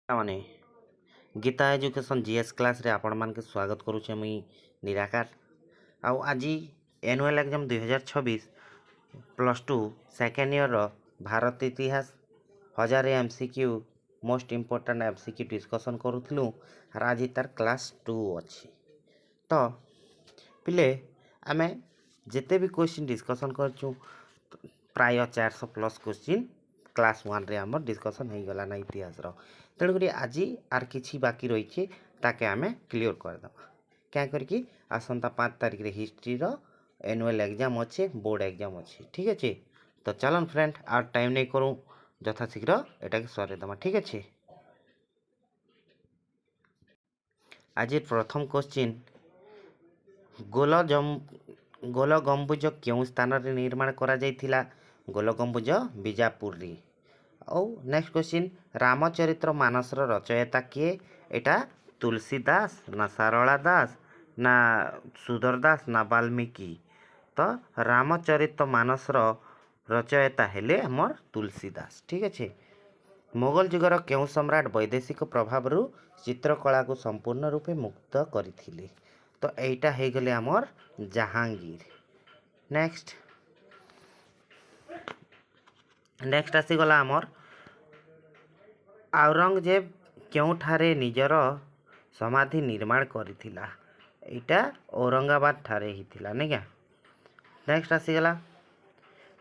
ମାନେ Gita education GS class रे आपण मान के स्वागत करुचे मुई निराकार आउ आज एनुअल एग्जाम 2026 +2 सेकेंड ईयर रो भारत इतिहास 1000 MCQ most important MCQ discussion करूथलु और आज तार क्लास 2 अछि। तो पिले आमे जेते भी क्वेश्चन डिस्कशन करछु प्राय 400+ क्वेश्चन क्लास 1 रे हमर डिस्कशन हो गला ना इतिहास रो। तेणुकरी आज आर किछि बाकी रही ताके आमे क्लियर करदेमा क्या करके आसंता 5 तारीख रे हिस्ट्री रो एनुअल एग्जाम अच्छे बोर्ड एग्जाम अच्छे ठीक अच्छे। तो चलन फ्रेंड आर टाइम नहीं करूँ यथाशीघ्र एटा के सरेदेमा ठीक अच्छे। आज प्रथम क्वेश्चन गोल गंबुज क्यों स्थान रे निर्माण करा जायथिला? गोल गंबुज बीजापुर रे। और नेक्स्ट क्वेश्चन रामचरित्र मानस रचयिता किए? एटा तुलसीदास ना सारला दास ना सुधर दास ना वाल्मीकि? तो रामचरित्र मानस रचयिता हेले हमर तुलसीदास ठीक अच्छे। मोगल जुगर केउ सम्राट वैदेशिक प्रभाव रु चित्रकला को संपूर्ण रूपे मुक्त करथिले? तो एटा हे गले हमर जहांगीर। नेक्स्ट आसीगला हमर औरंगजेब केउठारे निजर समाधि निर्माण करिथिला? एटा औरंगाबाद ठारे हिथिला नै क्या। नेक्स्ट आसीगला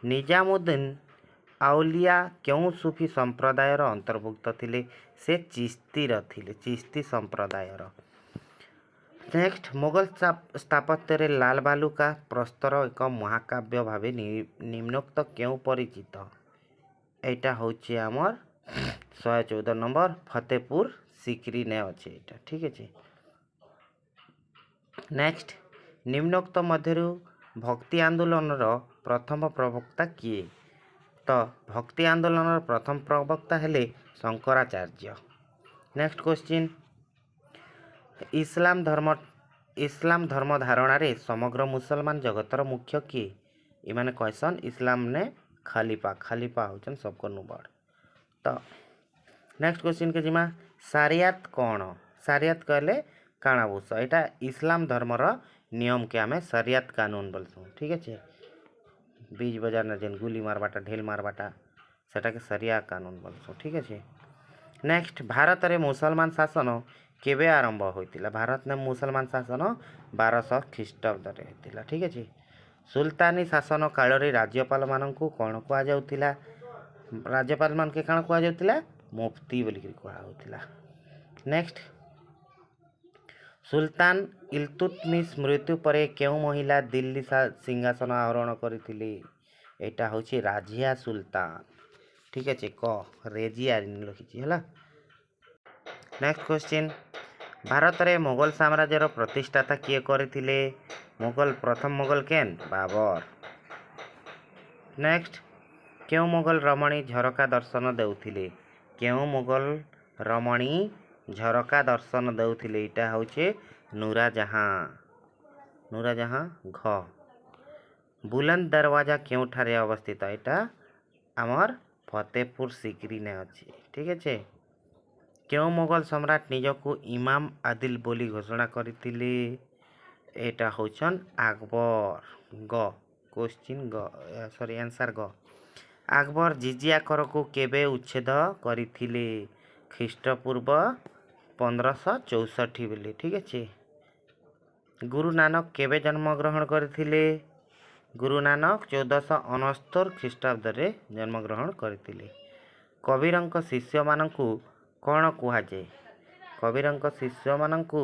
निजामुद्दीन आउलिया केउ सूफी संप्रदायर अंतर्भुक्त थिले? से चिश्ती संप्रदायर। नेक्स्ट मुगल स्थापत्य रे लाल बालू का प्रस्तर एक महाकाव्य भावे निम्नोक्त क्यों परिचित? एटा होची हमर 114 नंबर फतेहपुर सिकरी ने अच्छे एटा ठीक अच्छे। नेक्स्ट निम्नोक्त मध्यरु भक्ति आंदोलन रो प्रथम प्रवक्ता किए? तो भक्ति आंदोलन रो प्रथम प्रवक्ता हेले शंकराचार्य। नेक्स्ट क्वेश्चन इस्लाम धर्म धारणा रे समग्र मुसलमान जगतर मुख्य किए? इमाने कहसन इस्लाम ने खलीफा होचन सबको नुबड़। तो नेक्स्ट क्वेश्चन के जिमा सारियात कौन? सारियात कहले काणाबूस एटा इस्लाम धर्म रो नियम के आमे सारियात कानून बोलसु ठीक अच्छे। बीज बाजार न जेन गुली मारबाटा ढेल मारबाटा सेटा के सरिया कानून बोलसु ठीक अच्छे। नेक्स्ट भारत रे मुसलमान शासन केबे आरंभ होइतिला? भारत ने मुसलमान शासन 1200 ख्रीष्टाब्द रे होइतिला ठीक अच्छे। सुल्तानी शासन काल रे राज्यपाल माननकु कोन कुआ जाउतिला? राज्यपाल मान के कान कुआ जाउतिला? मुफ्ती बोली कुआ होतिला। नेक्स्ट सुल्तान इल्तुतमिश मृत्यु परे केउ महिला दिल्ली सिंहासन आरोहण करथिले? एटा होची राजिया सुल्तान ठीक अच्छे। रेजिया लिखिछि हला। नेक्स्ट क्वेश्चन भारत रे मुगल साम्राज्य रो प्रतिष्ठाता किए करथिले? प्रथम मुगल केन? बाबर। नेक्स्ट केउ मुगल रमणी झरका दर्शन देउथिले? केउ मुगल रमणी झरका दर्शन देउथिले? एटा होचे नूराजहां घ। बुलंद दरवाजा केउठारे अवस्थित? एटा आमर फतेहपुर सिकरी ने अछि ठीक अच्छे। केउ मुगल सम्राट निजको इमाम आदिल बोली घोषणा करथिले? एटा होचन अकबर ग। क्वेश्चन ग आंसर ग। अकबर जिजिया कर को केबे उच्छेद करथिले? ख्रीष्टपूर्व 1564 बेले ठीक अच्छे। गुरु नानक केबे जन्म ग्रहण करथिले? गुरु नानक 1469 ख्रीष्टाब्द रे जन्म ग्रहण करथिले। कबीरंक शिष्य माननकु कोन कुहा जाय? कबीरंक शिष्य माननकु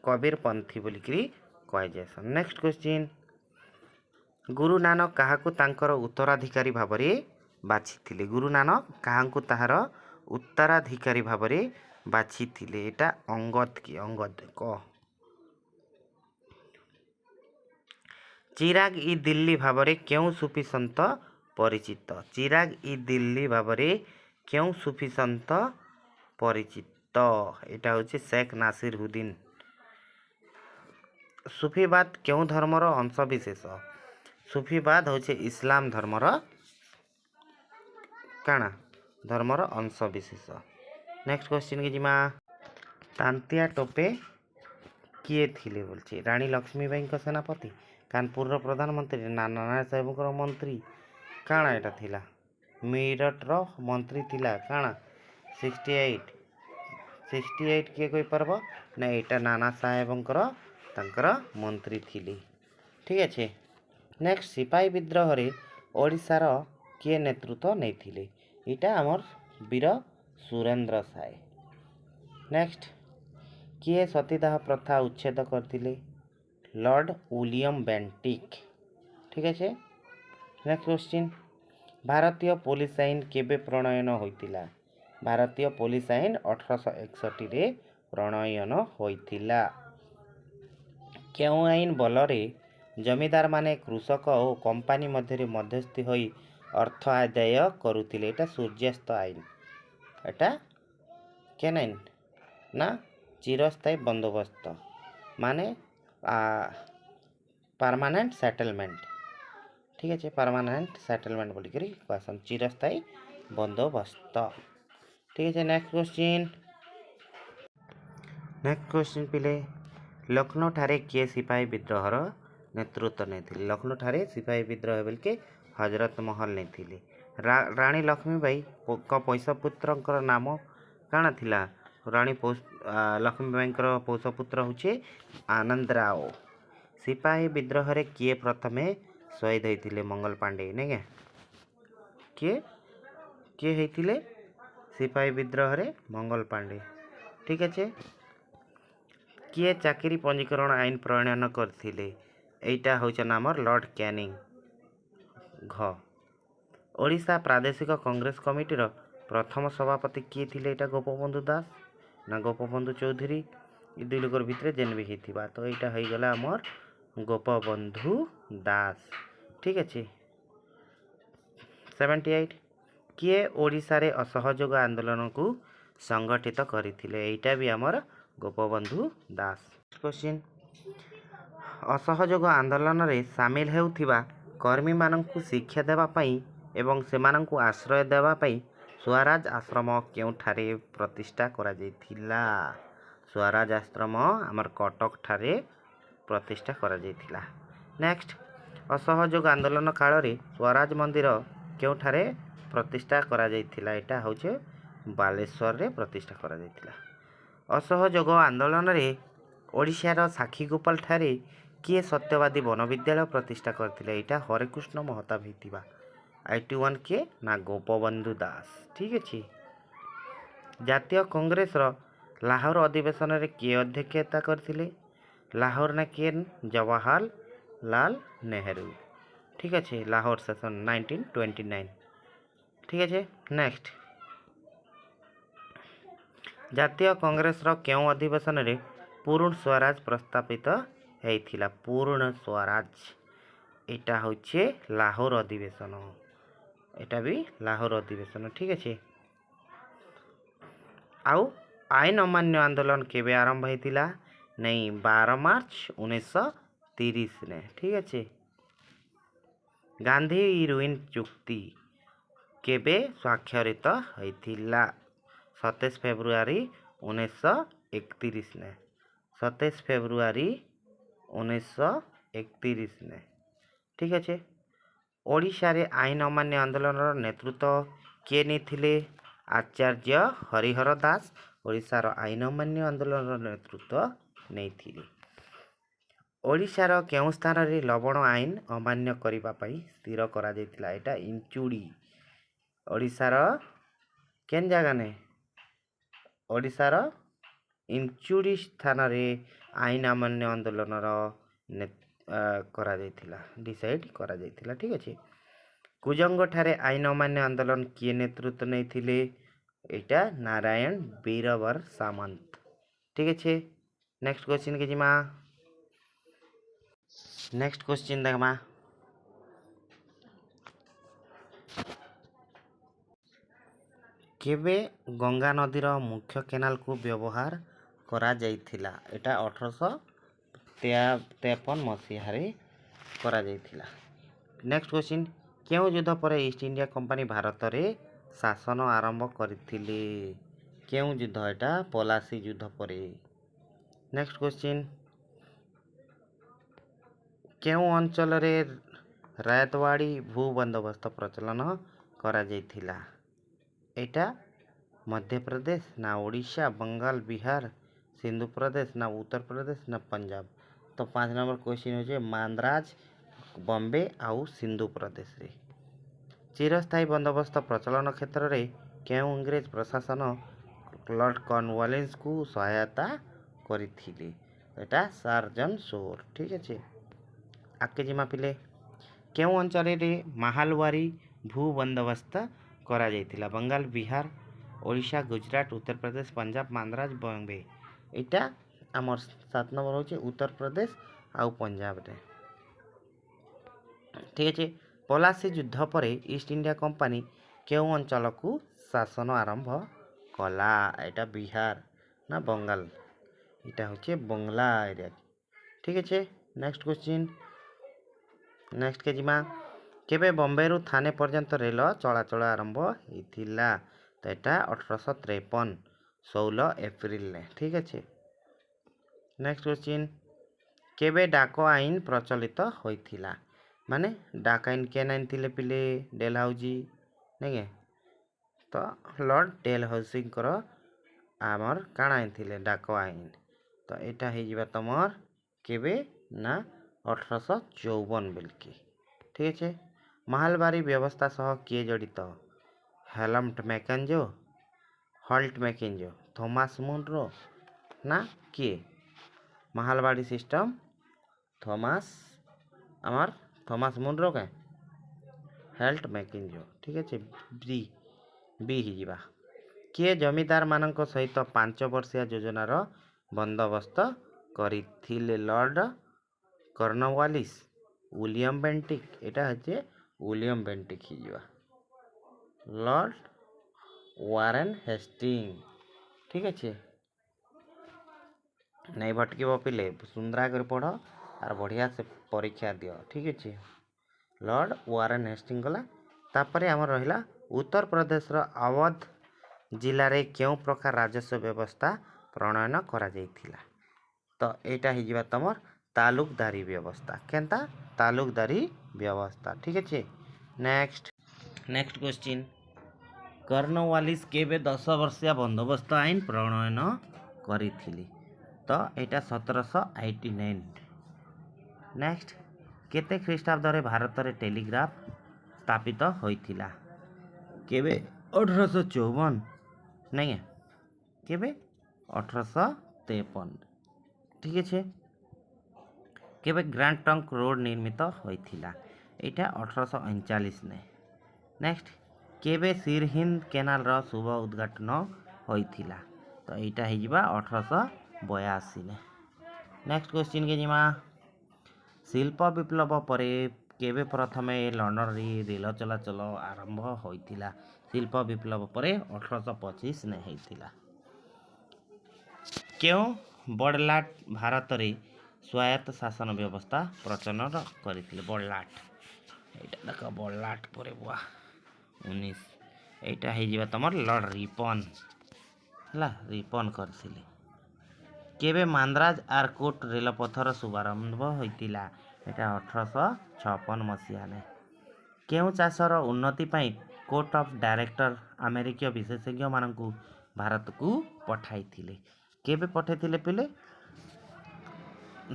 कबीर पंथी बोली करी कह जाय। नेक्स्ट क्वेश्चन गुरु नानक काहाकु तांकर उत्तराधिकारी भाबरे बाछिथिले? गुरु नानक काहाकु ताहार उत्तराधिकारी भाबरे बाछिथिले? एटा अंगद क। चिराग इ दिल्ली भाबरे केउ सूफी संत परिचित? चिराग इ दिल्ली भाबरे केउ सूफी संत परिचित? एटा होचे शेख नासिरुद्दीन। सूफीवाद केउ धर्मर अंश विशेष? सूफीवाद होचे इस्लाम धर्मर काना धर्मर अंश विशेष। नेक्स्ट क्वेश्चन के जिमा तांतिया टोपे किए थिले बोलछे रानी लक्ष्मीबाई सेनापति कानपुर प्रधानमंत्री ना नाना साहेब मंत्री काଣା एटा थिला मीरठ रो मंत्री थिला काଣା 68 किए कोई परबो ना एटा नाना साहेब मंत्री थिले ठीक अच्छे। नेक्स्ट सिपाही विद्रोह रे ओडिशार किए नेतृत्व नहीं थिले इटा आमर वीर सुरेंद्र साय। नेक्स्ट किए सतीदाह प्रथा उच्छेद करथिले लॉर्ड विलियम बेंटिक ठीक अच्छे। नेक्स्ट क्वेश्चन भारतीय पुलिस आईन केबे प्रणयन होइतिला भारतीय पुलिस आईन 1861 रे प्रणयन होइतिला। केउ आईन बलरे जमीदार माने कृषक और कंपानी मध्य मध्यस्थी होई अर्थ आदाय करुतिले एटा सूर्यास्त आईन एटा केन आईन ना चिरस्थायी बंदोबस्त माने परमानेंट सेटलमेंट ठीक है परमानेंट सेटलमेंट बोली करी कहसन चिरस्थायी बंदोबस्त ठीक है। नेक्स्ट क्वेश्चन पिले लखनऊ ठारे किए सिपाही विद्रोहर नेतृत्व नहीं लखनऊ ठारे सिपाही विद्रोह बोल के हजरत महल नहीं रानी लक्ष्मीबाई पैसा पुत्र नाम काଣା थिला रानी लक्ष्मीबाई पौषपुत्र हूँ आनंद राव। सिपाही विद्रोह रे किए प्रथमे शहीद होते मंगल पांडे नहीं किए किए होते सिपाही विद्रोह रे मंगल पांडे ठीक अच्छे। किए चाकरी पंजीकरण आईन प्रणयन करथिले एटा होचा नामर लॉर्ड कैनिंग घ। ओडिशा प्रादेशिक कांग्रेस कमिटीर प्रथम सभापति किए थिले एटा गोपबंधु दास ना गोपबंधु चौधरी ये दुई लोकर भितर जेन भी होइथिबा तो एटा हो गला आमर गोपबंधु दास ठीक अच्छे। 78 किए ओडिशा रे असहयोग आंदोलन को संगठित करथिले एटा भी आमर गोपबंधु दास। क्वेश्चन असहयोग आंदोलन रे सामिल हेउथिबा कर्मी माननकु शिक्षा देवा पई एवं सेमाननकु आश्रय देवा पई स्वराज आश्रम केउठारे प्रतिष्ठा करा जायथिला स्वराज आश्रम आमर कटक ठारे प्रतिष्ठा करा जायथिला। नेक्स्ट असहयोग आंदोलन काल रे स्वराज मंदिर केउठारे प्रतिष्ठा करा जायथिला एटा होचे बालेश्वर रे प्रतिष्ठा करा जायथिला। असहयोग आंदोलन रे ओडिशार साखीगोपाल ठारे किए सत्यवादी वन विद्यालय प्रतिष्ठा करथिले एटा हरेकृष्ण महताब हेतिबा 81 के ना गोपबंधु दास ठीक अच्छे। जातीय कांग्रेस रो लाहौर अधिवेशन रे किए अध्यक्षता करथिले लाहौर ना किए जवाहरलाल नेहरू ठीक अच्छे लाहौर सेशन 1929 ठीक अच्छे। नेक्स्ट जातीय कांग्रेस रो केउ अधिवेशन रे पूर्ण स्वराज प्रस्तावित हेइथिला पूर्ण स्वराज एटा होचे लाहौर अधिवेशन एटा भी लाहौर अधिवेशन ठीक अच्छे। आउ आईन अमान्य आंदोलन केबे आरंभ हेतिला नहीं 12 मार्च 1930 ने ठीक अच्छे। गांधी इरुइन चुक्ति केबे स्वाक्षरित हेतिला 27 फेब्रुआरी 1931 ने 27 फेब्रुआरी 1931 ने ठीक अच्छे। ओडिशा रे आईन अमान्य आंदोलन नेतृत्व किए नहीं आचार्य हरिहर दास ओडिशार आईन अमान्य आंदोलन नेतृत्व नहीं थिले। ओडिशार केउ स्थान रे लवण आईन अमान्य करिबा पई स्थिर करा जायतिला एटा इंचुड़ी ओडिशार केन जगह ने ओडिशार इंचुड़ी स्थान रे आईन अमान्य आंदोलन करा जायतिला डिसाइड करा जायतिला ठीक अच्छे। कुजंग ठारे आईन अमान्य आंदोलन किए नेतृत्व नहीं थिले एटा नारायण बीरबर सामंत ठीक अच्छे। नेक्स्ट क्वेश्चन के जिमा नेक्स्ट क्वेश्चन देखमा केबे गंगा नदीर मुख्य केनाल को व्यवहार करा जायतिला एटा 1853 मसीह करा जायतिला। नेक्स्ट क्वेश्चन केउ युद्ध पर ईस्ट इंडिया कंपनी भारत रे शासन आरंभ करथिले କେଉଁ ଯୁଦ୍ଧ? ଏଇଟା ପଲାସି ଯୁଦ୍ଧ ପରେ। ନେକ୍ସଟ କ୍ୱେଶ୍ଚିନ୍, କେଉଁ ଅଞ୍ଚଳରେ ରାୟତୱାଡ଼ି ଭୂ ବନ୍ଦୋବସ୍ତ ପ୍ରଚଳନ କରାଯାଇଥିଲା? ଏଇଟା ମଧ୍ୟପ୍ରଦେଶ ନା ଓଡ଼ିଶା, ବଙ୍ଗାଲ, ବିହାର, ସିନ୍ଧୁ ପ୍ରଦେଶ ନା ଉତ୍ତରପ୍ରଦେଶ ନା ପଞ୍ଜାବ? ତ 5 ନମ୍ବର କ୍ୱେଶ୍ଚିନ୍ ହେଉଛି ମାନ୍ଦ୍ରାଜ, ବମ୍ବେ ଆଉ ସିନ୍ଧୁ ପ୍ରଦେଶରେ। ଚିରସ୍ଥାୟୀ ବନ୍ଦୋବସ୍ତ ପ୍ରଚଳନ କ୍ଷେତ୍ରରେ କେଉଁ ଇଂରେଜ ପ୍ରଶାସନ ଲର୍ଡ କର୍ଣ୍ଣୱାଲିସଙ୍କୁ ସହାୟତା କରିଥିଲେ? ଏଇଟା ସାର୍ ଜନ୍ ସୋର୍। ଠିକ୍ ଅଛି, ଆଗକେ ଯିମା ପିଲେ। କେଉଁ ଅଞ୍ଚଳରେ ମାହାଲୱାରୀ ଭୂ ବନ୍ଦୋବସ୍ତ କରାଯାଇଥିଲା? ବଙ୍ଗାଲ, ବିହାର, ଓଡ଼ିଶା, ଗୁଜରାଟ, ଉତ୍ତରପ୍ରଦେଶ, ପଞ୍ଜାବ, ମାନ୍ଦ୍ରାଜ, ବମ୍ବେ। ଏଇଟା ଆମର 7 ନମ୍ବର ହେଉଛି ଉତ୍ତରପ୍ରଦେଶ ଆଉ ପଞ୍ଜାବରେ। ଠିକ୍ ଅଛି, ପଲାସି ଯୁଦ୍ଧ ପରେ ଇଷ୍ଟ ଇଣ୍ଡିଆ କମ୍ପାନୀ କେଉଁ ଅଞ୍ଚଳକୁ ଶାସନ ଆରମ୍ଭ କଲା? ଏଇଟା ବିହାର ନା ବଙ୍ଗାଲ? ଏଇଟା ହେଉଛି ବଙ୍ଗଲା ଏରିଆ। ଠିକ୍ ଅଛି, ନେକ୍ସଟ କ୍ୱେଶ୍ଚିନ୍, ନେକ୍ସଟକେ ଯିମା। କେବେ ବମ୍ବେରୁ ଥାନେ ପର୍ଯ୍ୟନ୍ତ ରେଳ ଚଳାଚଳ ଆରମ୍ଭ ହେଇଥିଲା? ତ ଏଇଟା 1853 16 ଏପ୍ରିଲରେ। ଠିକ୍ ଅଛି, ନେକ୍ସଟ କ୍ୱେଶ୍ଚିନ୍, କେବେ ଡାକ ଆଇନ ପ୍ରଚଳିତ ହୋଇଥିଲା? ମାନେ ଡାକ ଆଇନ କେନ୍ ଆଣିଥିଲେ ପିଲେ? ଡେଲହାଉଜି ନାଇଁ, ତ ଲର୍ଡ ଡେଲହାଉସିଙ୍କର ଆମର କାଣା ଆଣିଥିଲେ? ଡାକ ଆଇନ। ତ ଏଇଟା ହେଇଯିବା ତମର କେବେ ନା 1854 ବେଲକି। ଠିକ୍ ଅଛି, ମାହାଲବାରୀ ବ୍ୟବସ୍ଥା ସହ କିଏ ଜଡ଼ିତ? ହେଲମଟ ମ୍ୟାକେଞ୍ଜୋ, ହଲ୍ଟ ମ୍ୟାକେଞ୍ଜୋ, ଥୋମାସ ମୁନରୋ ନା କିଏ? ମାହାଲବାରୀ ସିଷ୍ଟମ ଥୋମାସ ମୁନରୋ କେ ହେଲ୍ଟ ମ୍ୟାକେଞ୍ଜୋ। ଠିକ୍ ଅଛି, ବି ହେଇଯିବା। କିଏ ଜମିଦାରମାନଙ୍କ ସହିତ 5 ବର୍ଷିଆ ଯୋଜନାର ବନ୍ଦୋବସ୍ତ କରିଥିଲେ? Lord Cornwallis, William Bentinck. ଏଇଟା ହେଉଛି ୱିଲିୟମ ବେଣ୍ଟିକ ହେଇଯିବା। Lord Warren Hastings. ଠିକ୍ ଅଛି, ନାଇଁ ଭଟକିବ ପିଲେ, ସୁନ୍ଦରା କରି ପଢ଼ আর ବଢ଼ିଆ ସେ ପରୀକ୍ଷା ଦିଅ। ଠିକ୍ ଅଛି, ଲର୍ଡ ୱାରେନ ହେଷ୍ଟିଙ୍ଗ ଗଲା। ତାପରେ ଆମର ରହିଲା ଉତ୍ତରପ୍ରଦେଶର ଅୱଧ ଜିଲ୍ଲାରେ କେଉଁ ପ୍ରକାର ରାଜସ୍ୱ ବ୍ୟବସ୍ଥା ପ୍ରଣୟନ କରାଯାଇଥିଲା? ତ ଏଇଟା ହେଇଯିବା ତମର ତାଲୁକଦାରୀ ବ୍ୟବସ୍ଥା। କେନ୍ତା? ତାଲୁକଦାରୀ ବ୍ୟବସ୍ଥା। ଠିକ୍ ଅଛି, ନେକ୍ସଟ କ୍ୱେଶ୍ଚିନ୍, କର୍ଣ୍ଣୱାଲିସ କେବେ 10 ବର୍ଷିଆ ବନ୍ଦୋବସ୍ତ ଆଇନ ପ୍ରଣୟନ କରିଥିଲେ? ତ ଏଇଟା 1789। ନେକ୍ସଟ, କେତେ ଖ୍ରୀଷ୍ଟାବ୍ଦରେ ଭାରତରେ ଟେଲିଗ୍ରାଫ ସ୍ଥାପିତ ହୋଇଥିଲା? କେବେ? 1854 ନାଇଁ, କେବେ? 1853। ଠିକ୍ ଅଛି, କେବେ ଗ୍ରାଣ୍ଡ ଟ୍ରଙ୍କ ରୋଡ଼ ନିର୍ମିତ ହୋଇଥିଲା? ଏଇଟା 1839। ନେକ୍ସଟ, କେବେ ସିରହିନ୍ଦ କେନାଲର ଶୁଭ ଉଦ୍ଘାଟନ ହୋଇଥିଲା? ତ ଏଇଟା ହେଇଯିବା 1882। ନେକ୍ସଟ କ୍ୱେଶ୍ଚିନ୍କେ ଯିମା। ଶିଳ୍ପ ବିପ୍ଳବ ପରେ କେବେ ପ୍ରଥମେ ଲଣ୍ଡନରେ ରେଳ ଚଳାଚଳ ଆରମ୍ଭ ହୋଇଥିଲା? ଶିଳ୍ପ ବିପ୍ଳବ ପରେ 1825 ହେଇଥିଲା। କେଉଁ ବଡ଼ଲାଟ ଭାରତରେ ସ୍ୱାୟତ୍ତ ଶାସନ ବ୍ୟବସ୍ଥା ପ୍ରଚଳନ କରିଥିଲେ? ବଡ଼ଲାଟ, ଏଇଟା ଦେଖ ବଡ଼ଲାଟ ପରେ ବୁଆ 19। ଏଇଟା ହେଇଯିବା ତମର ଲର୍ଡ ରିପନ ହେଲା, ରିପନ କରିଥିଲେ। କେବେ ମାନ୍ଦ୍ରାଜ ଆରକୋଟ ରେଳପଥର ଶୁଭାରମ୍ଭ ହୋଇଥିଲା? ଏଇଟା 1856 ମସିହାରେ। କେଉଁ ଚାଷର ଉନ୍ନତି ପାଇଁ କୋର୍ଟ ଅଫ୍ ଡାଇରେକ୍ଟର ଆମେରିକୀୟ ବିଶେଷଜ୍ଞମାନଙ୍କୁ ଭାରତକୁ ପଠାଇଥିଲେ? କେବେ ପଠାଇଥିଲେ ପିଲେ?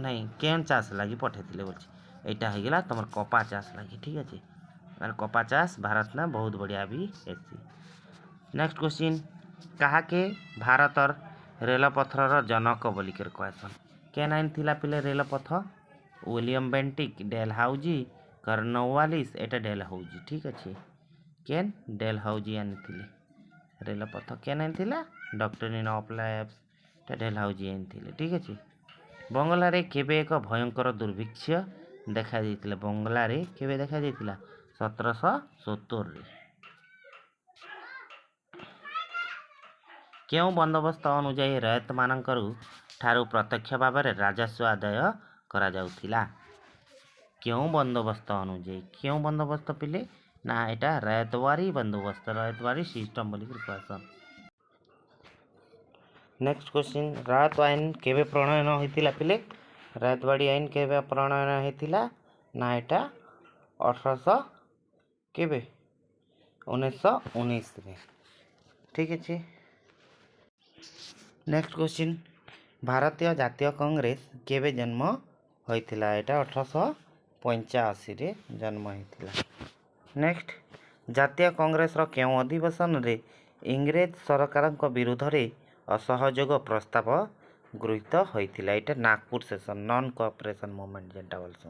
ନାଇଁ, କେନ୍ ଚାଷ ଲାଗି ପଠାଇଥିଲେ ବୋଲଛି? ଏଇଟା ହେଇଗଲା ତମର କପା ଚାଷ ଲାଗି। ଠିକ୍ ଅଛି, ମାନେ କପା ଚାଷ ଭାରତନା ବହୁତ ବଢ଼ିଆ ବି ହେସି। ନେକ୍ସଟ କ୍ୱେଶ୍ଚିନ୍, କାହାକେ ଭାରତର ରେଳପଥର ଜନକ ବୋଲିକରି କହେସନ୍? କେନ୍ ଆଣିଥିଲା ପିଲେ ରେଳପଥ? William Bentinck, Dalhousie, Cornwallis. ଏଇଟା ଡେଲହାଉଜି। ଠିକ୍ ଅଛି, କେନ୍? ଡେଲହାଉଜି ଆଣିଥିଲେ ରେଳପଥ। କେନ୍ ଆଣିଥିଲା? Doctrine of lapse. ଏଇଟା ଡେଲହାଉଜି ଆଣିଥିଲେ। ଠିକ୍ ଅଛି, ବଙ୍ଗଲାରେ କେବେ ଏକ ଭୟଙ୍କର ଦୁର୍ଭିକ୍ଷ ଦେଖାଯାଇଥିଲା? ବଙ୍ଗଲାରେ କେବେ ଦେଖାଯାଇଥିଲା? 1770ରେ। କେଉଁ ବନ୍ଦୋବସ୍ତ ଅନୁଯାୟୀ ରୟତମାନଙ୍କରୁ ଠାରୁ ପ୍ରତ୍ୟକ୍ଷ ଭାବରେ ରାଜସ୍ୱ ଆଦାୟ କରାଯାଉଥିଲା? କେଉଁ ବନ୍ଦୋବସ୍ତ ଅନୁଯାୟୀ? କେଉଁ ବନ୍ଦୋବସ୍ତ ପିଲେ? ନା ଏଇଟା ରୟତୱାରୀ ବନ୍ଦୋବସ୍ତ, ରୟତୱାରୀ ସିଷ୍ଟମ ବୋଲିକରି କହେସନ୍। नेक्स्ट क्वेश्चन रायत आईन केबे प्रणयन होइतिला पिले रायतवाड़ी आईन केबे प्रणयन होइतिला ना एटा 1800 केबे 1919 रे ठीक अछि। नेक्स्ट क्वेश्चन भारतीय जातीय कांग्रेस केबे जन्म होइतिला एटा 1885 रे जन्म होइतिला। नेक्स्ट जातीय कांग्रेस रो केउ अधिवेशन रे इंग्रेज सरकार विरुद्ध रे असहयोग प्रस्ताव गृहीत होइतिला एटा Nagpur session non cooperation movement जेंटा बोलसु।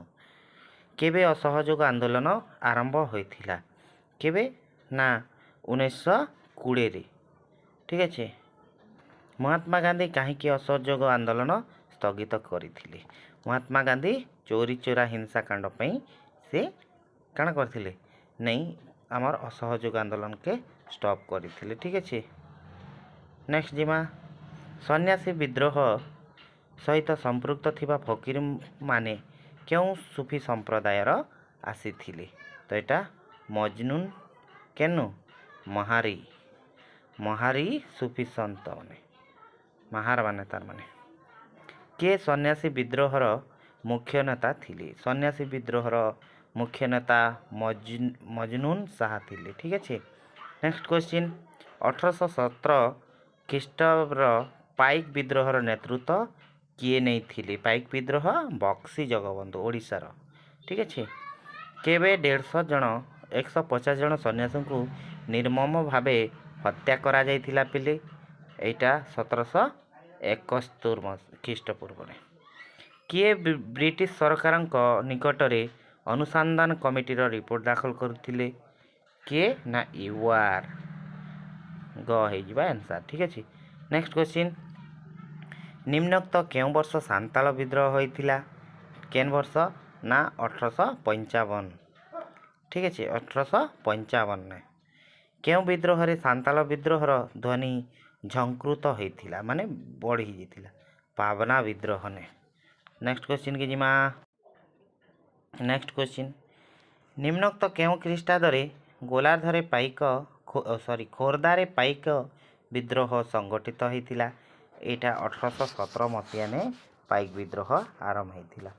केबे असहयोग आंदोलन आरंभ होइतिला केबे ना 1920 रे ठीक अछि। महात्मा गांधी काहेकि असहयोग आंदोलन स्थगित करथिले महात्मा गांधी चोरी चोरा हिंसा कांड पई से काना करथिले नहीं आमर असहयोग आंदोलन के स्टॉप करथिले ठीक अछि। नेक्स्ट जिमा सन्यासी विद्रोह सहित संपृक्त थिबा फकीर माने क्यों सूफी संप्रदायर आसीथिले तो एटा मजनून केनु महारी महारी सूफी संत माने महार माने तार माने के सन्यासी विद्रोहर मुख्य नेता थिले सन्यासी विद्रोहर मुख्य नेता मजनून शाह थिले ठीक अछि। नेक्स्ट क्वेश्चन 1817 ख्रीष्टाब्द पाइक विद्रोहर नेतृत्व किए नहीं थिले पाइक विद्रोह बक्सी जगबंधु ओडिशा रो ठीक अछि। केबे 150 जन 150 जन सन्यासी को निर्मम भावे हत्या करा जाइथिला पिले एटा 1771 ख्रीष्टपूर्व रे किए ब्रिटिश सरकार निकट रे अनुसंधान कमिटी रो रिपोर्ट दाखल करथिले किए ना यूआर ग हे जिबा आंसर ठीक अछि। नेक्स्ट क्वेश्चन निम्नोक्त केउ वर्ष सांताल विद्रोह होइतिला केन वर्ष ना 1855 ठीक अछि 1855 ने केउ विद्रोह रे सांताल विद्रोहर ध्वनि झंकृत होइतिला माने बढ़ी जितिला पावना विद्रोह ने। नेक्स्ट क्वेश्चन के जिमा नेक्स्ट क्वेश्चन निम्नोक्त केउ ख्रीष्टाब्द रे गोलार्धरे पाइक खोर्धारे पाइक विद्रोह संगठित होइतिला एटा 1817 मसिया ने पाइक विद्रोह आरंभ होइतिला।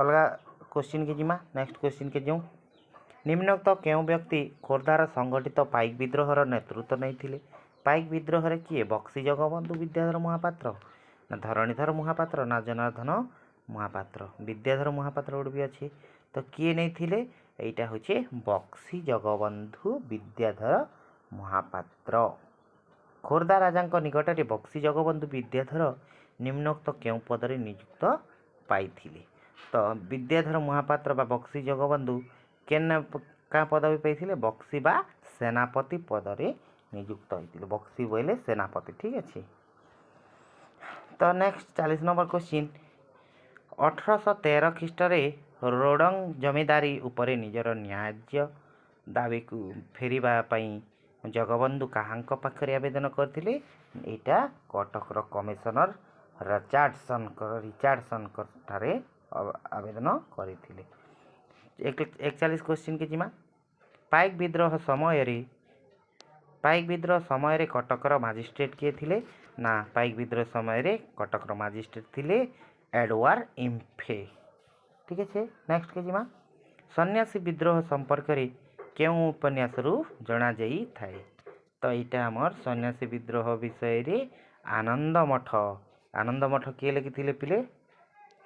अलगा क्वेश्चन के जिमा नेक्स्ट क्वेश्चन के जो निम्नोक्त केउ व्यक्ति खोर्धार संगठित पाइक विद्रोहर नेतृत्व नैथिले पाइक विद्रोह रे किए बक्सी जगबंधु विद्याधर महापात्र ना धरणीधर महापात्र ना जनार्दन महापात्र विद्याधर महापात्र गोटे भी अच्छे तो किए नहीं थिले एटा होचे बक्सी जगबंधु विद्याधर महापात्र। खोर्धा राजा निकट में बक्सी जगबंधु विद्याधर निम्नोक्त केउ पदरे नियुक्त पाइथिले तो विद्याधर महापात्र बा बक्सी जगबंधु केन का पदवी पाइथिले बक्सी बा सेनापति पदरे नियुक्त होइतिले बक्सी बोले सेनापति ठीक अछि। तो नेक्स्ट 40 नंबर क्वेश्चन 1813 ख्रीष्टरे रोडंग जमीदारी उपरे निजर न्याय्य दाबी को फेरिबा पई जगबंधु काहांक पाखरे आवेदन करथिले एटा कटक रो कमिशनर रिचार्डसन ठारे आवेदन करथिले। 41 क्वेश्चन के जिमा पाइक विद्रोह समय रे कटकर मजिस्ट्रेट किए थिले ना पाइक विद्रोह समय रे कटकर मजिस्ट्रेट थिले एडवर्ड इम्फे ठीक है। नेक्स्ट के जिमा सन्यासी विद्रोह संपर्क रे केउ उपन्यास रु जना जाई थाए तो यहाँ आमर सन्यासी विद्रोह विषय रे आनंद मठ किए लिखिथिले पिले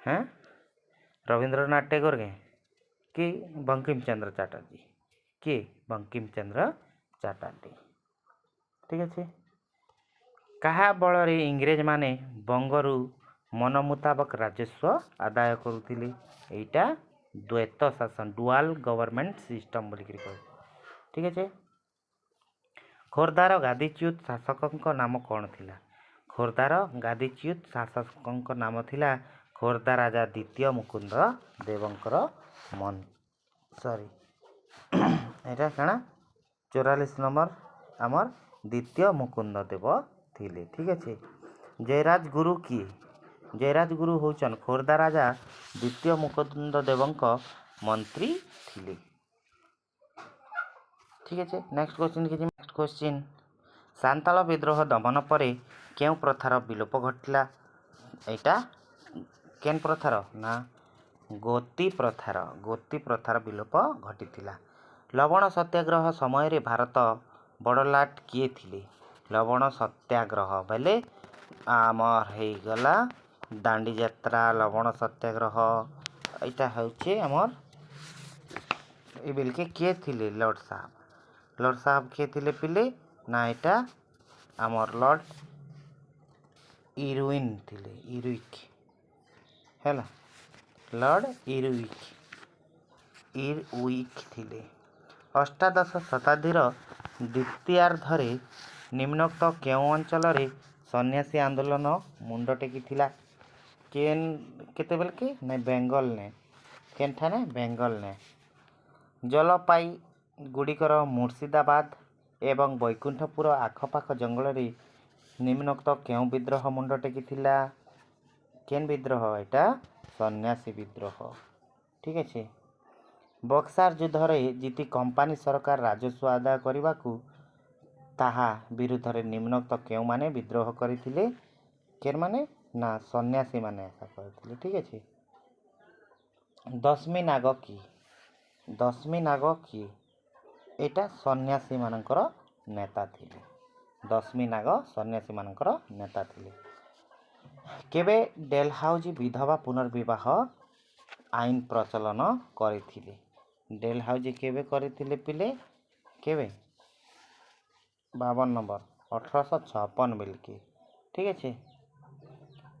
हैं रविंद्रनाथ टैगोर के कि बंकिम चंद्र चटर्जी के बंकिम चंद्र चटर्जी ठीक अच्छे। कहा बल रे इंग्रेज माने बंगरु मन मुताबक राजस्व आदाय करुथिले एटा द्वैत शासन डुआल गवर्नमेंट सिस्टम बोली ठीक अच्छे। खोर्धार गादीच्युत शासक नाम कौन थिला खोर्धार गादीच्युत शासक नाम थिला खोर्धा राजा द्वितीय मुकुंद देवंकर मन सॉरी एटा काना 44 नंबर आमर द्वितीय मुकुंद देव थिले ठीक अच्छे। जयराज गुरु किए जयराज गुरु होचन खोर्धा राजा द्वितीय मुकुंद देवंक मंत्री थिले ठीक अच्छे। नेक्स्ट क्वेश्चन के नेक्स्ट क्वेश्चन ସାନ୍ତାଳ ବିଦ୍ରୋହ ଦମନ ପରେ କେଉଁ ପ୍ରଥାର ବିଲୋପ ଘଟିଲା? ଏଇଟା କେନ୍ ପ୍ରଥାର ନା ଗୋତି ପ୍ରଥାର ବିଲୋପ ଘଟିଥିଲା। ଲବଣ ସତ୍ୟାଗ୍ରହ ସମୟରେ ଭାରତ ବଡ଼ଲାଟ କିଏ ଥିଲେ? ଲବଣ ସତ୍ୟାଗ୍ରହ ବେଲେ ଆମର ହେଇଗଲା ଦାଣ୍ଡି ଯାତ୍ରା, ଲବଣ ସତ୍ୟାଗ୍ରହ। ଏଇଟା ହେଉଛି ଆମର ଏ ବେଲକେ କିଏ ଥିଲେ? ଲର୍ଡ଼ ସାହେବ କିଏ ଥିଲେ ପିଲେ? ନା ଏଇଟା ଆମର ଲର୍ଡ଼ ଇରୱିନ୍ ଥିଲେ। ହେଲା, ଲର୍ଡ଼ ଇରୱିକ୍ ଥିଲେ। ଅଷ୍ଟାଦଶ ଶତାବ୍ଦୀର ଦ୍ୱିତୀୟାର୍ଦ୍ଧରେ ନିମ୍ନୋକ୍ତ କେଉଁ ଅଞ୍ଚଳରେ ସନ୍ନ୍ୟାସୀ ଆନ୍ଦୋଳନ ମୁଣ୍ଡ ଟେକିଥିଲା? କେତେବେଳେ ନାଇଁ ବେଙ୍ଗଲନେ କେନ୍ଠାନେ ବେଙ୍ଗଲନେ ଜଲପାଇଗୁଡ଼ିର ମୁର୍ଶିଦାବାଦ ଏବଂ ବୈକୁଣ୍ଠପୁର ଆଖପାଖ ଜଙ୍ଗଲରେ ନିମ୍ନୋକ୍ତ କେଉଁ ବିଦ୍ରୋହ ମୁଣ୍ଡ ଟେକିଥିଲା? କେନ୍ ବିଦ୍ରୋହ? ଏଇଟା ସନ୍ନ୍ୟାସୀ ବିଦ୍ରୋହ। ଠିକ୍ ଅଛି। ବକ୍ସାର ଯୁଦ୍ଧରେ ଜିତି କମ୍ପାନୀ ସରକାର ରାଜସ୍ୱ ଆଦାୟ କରିବାକୁ ତାହା ବିରୁଦ୍ଧରେ ନିମ୍ନୋକ୍ତ କେଉଁମାନେ ବିଦ୍ରୋହ କରିଥିଲେ? କେଉଁମାନେ? ନା ସନ୍ନ୍ୟାସୀମାନେ ଆଶା କରିଥିଲେ। ଠିକ୍ ଅଛି। ଦଶମୀ ନାଗ କିଏ? ଏଇଟା ସନ୍ନ୍ୟାସୀମାନଙ୍କର ନେତା ଥିଲେ। ଦଶମୀ ନାଗ ସନ୍ନ୍ୟାସୀମାନଙ୍କର ନେତା ଥିଲେ। କେବେ ଡେଲହାଉଜି ବିଧବା ପୁନର୍ବିବାହ ଆଇନ ପ୍ରଚଳନ କରିଥିଲେ? ଡେଲହାଉଜି କେବେ କରିଥିଲେ ପିଲେ? କେବେ? 52 ନମ୍ବର 1856 ବେଲକେ। ଠିକ୍ ଅଛି।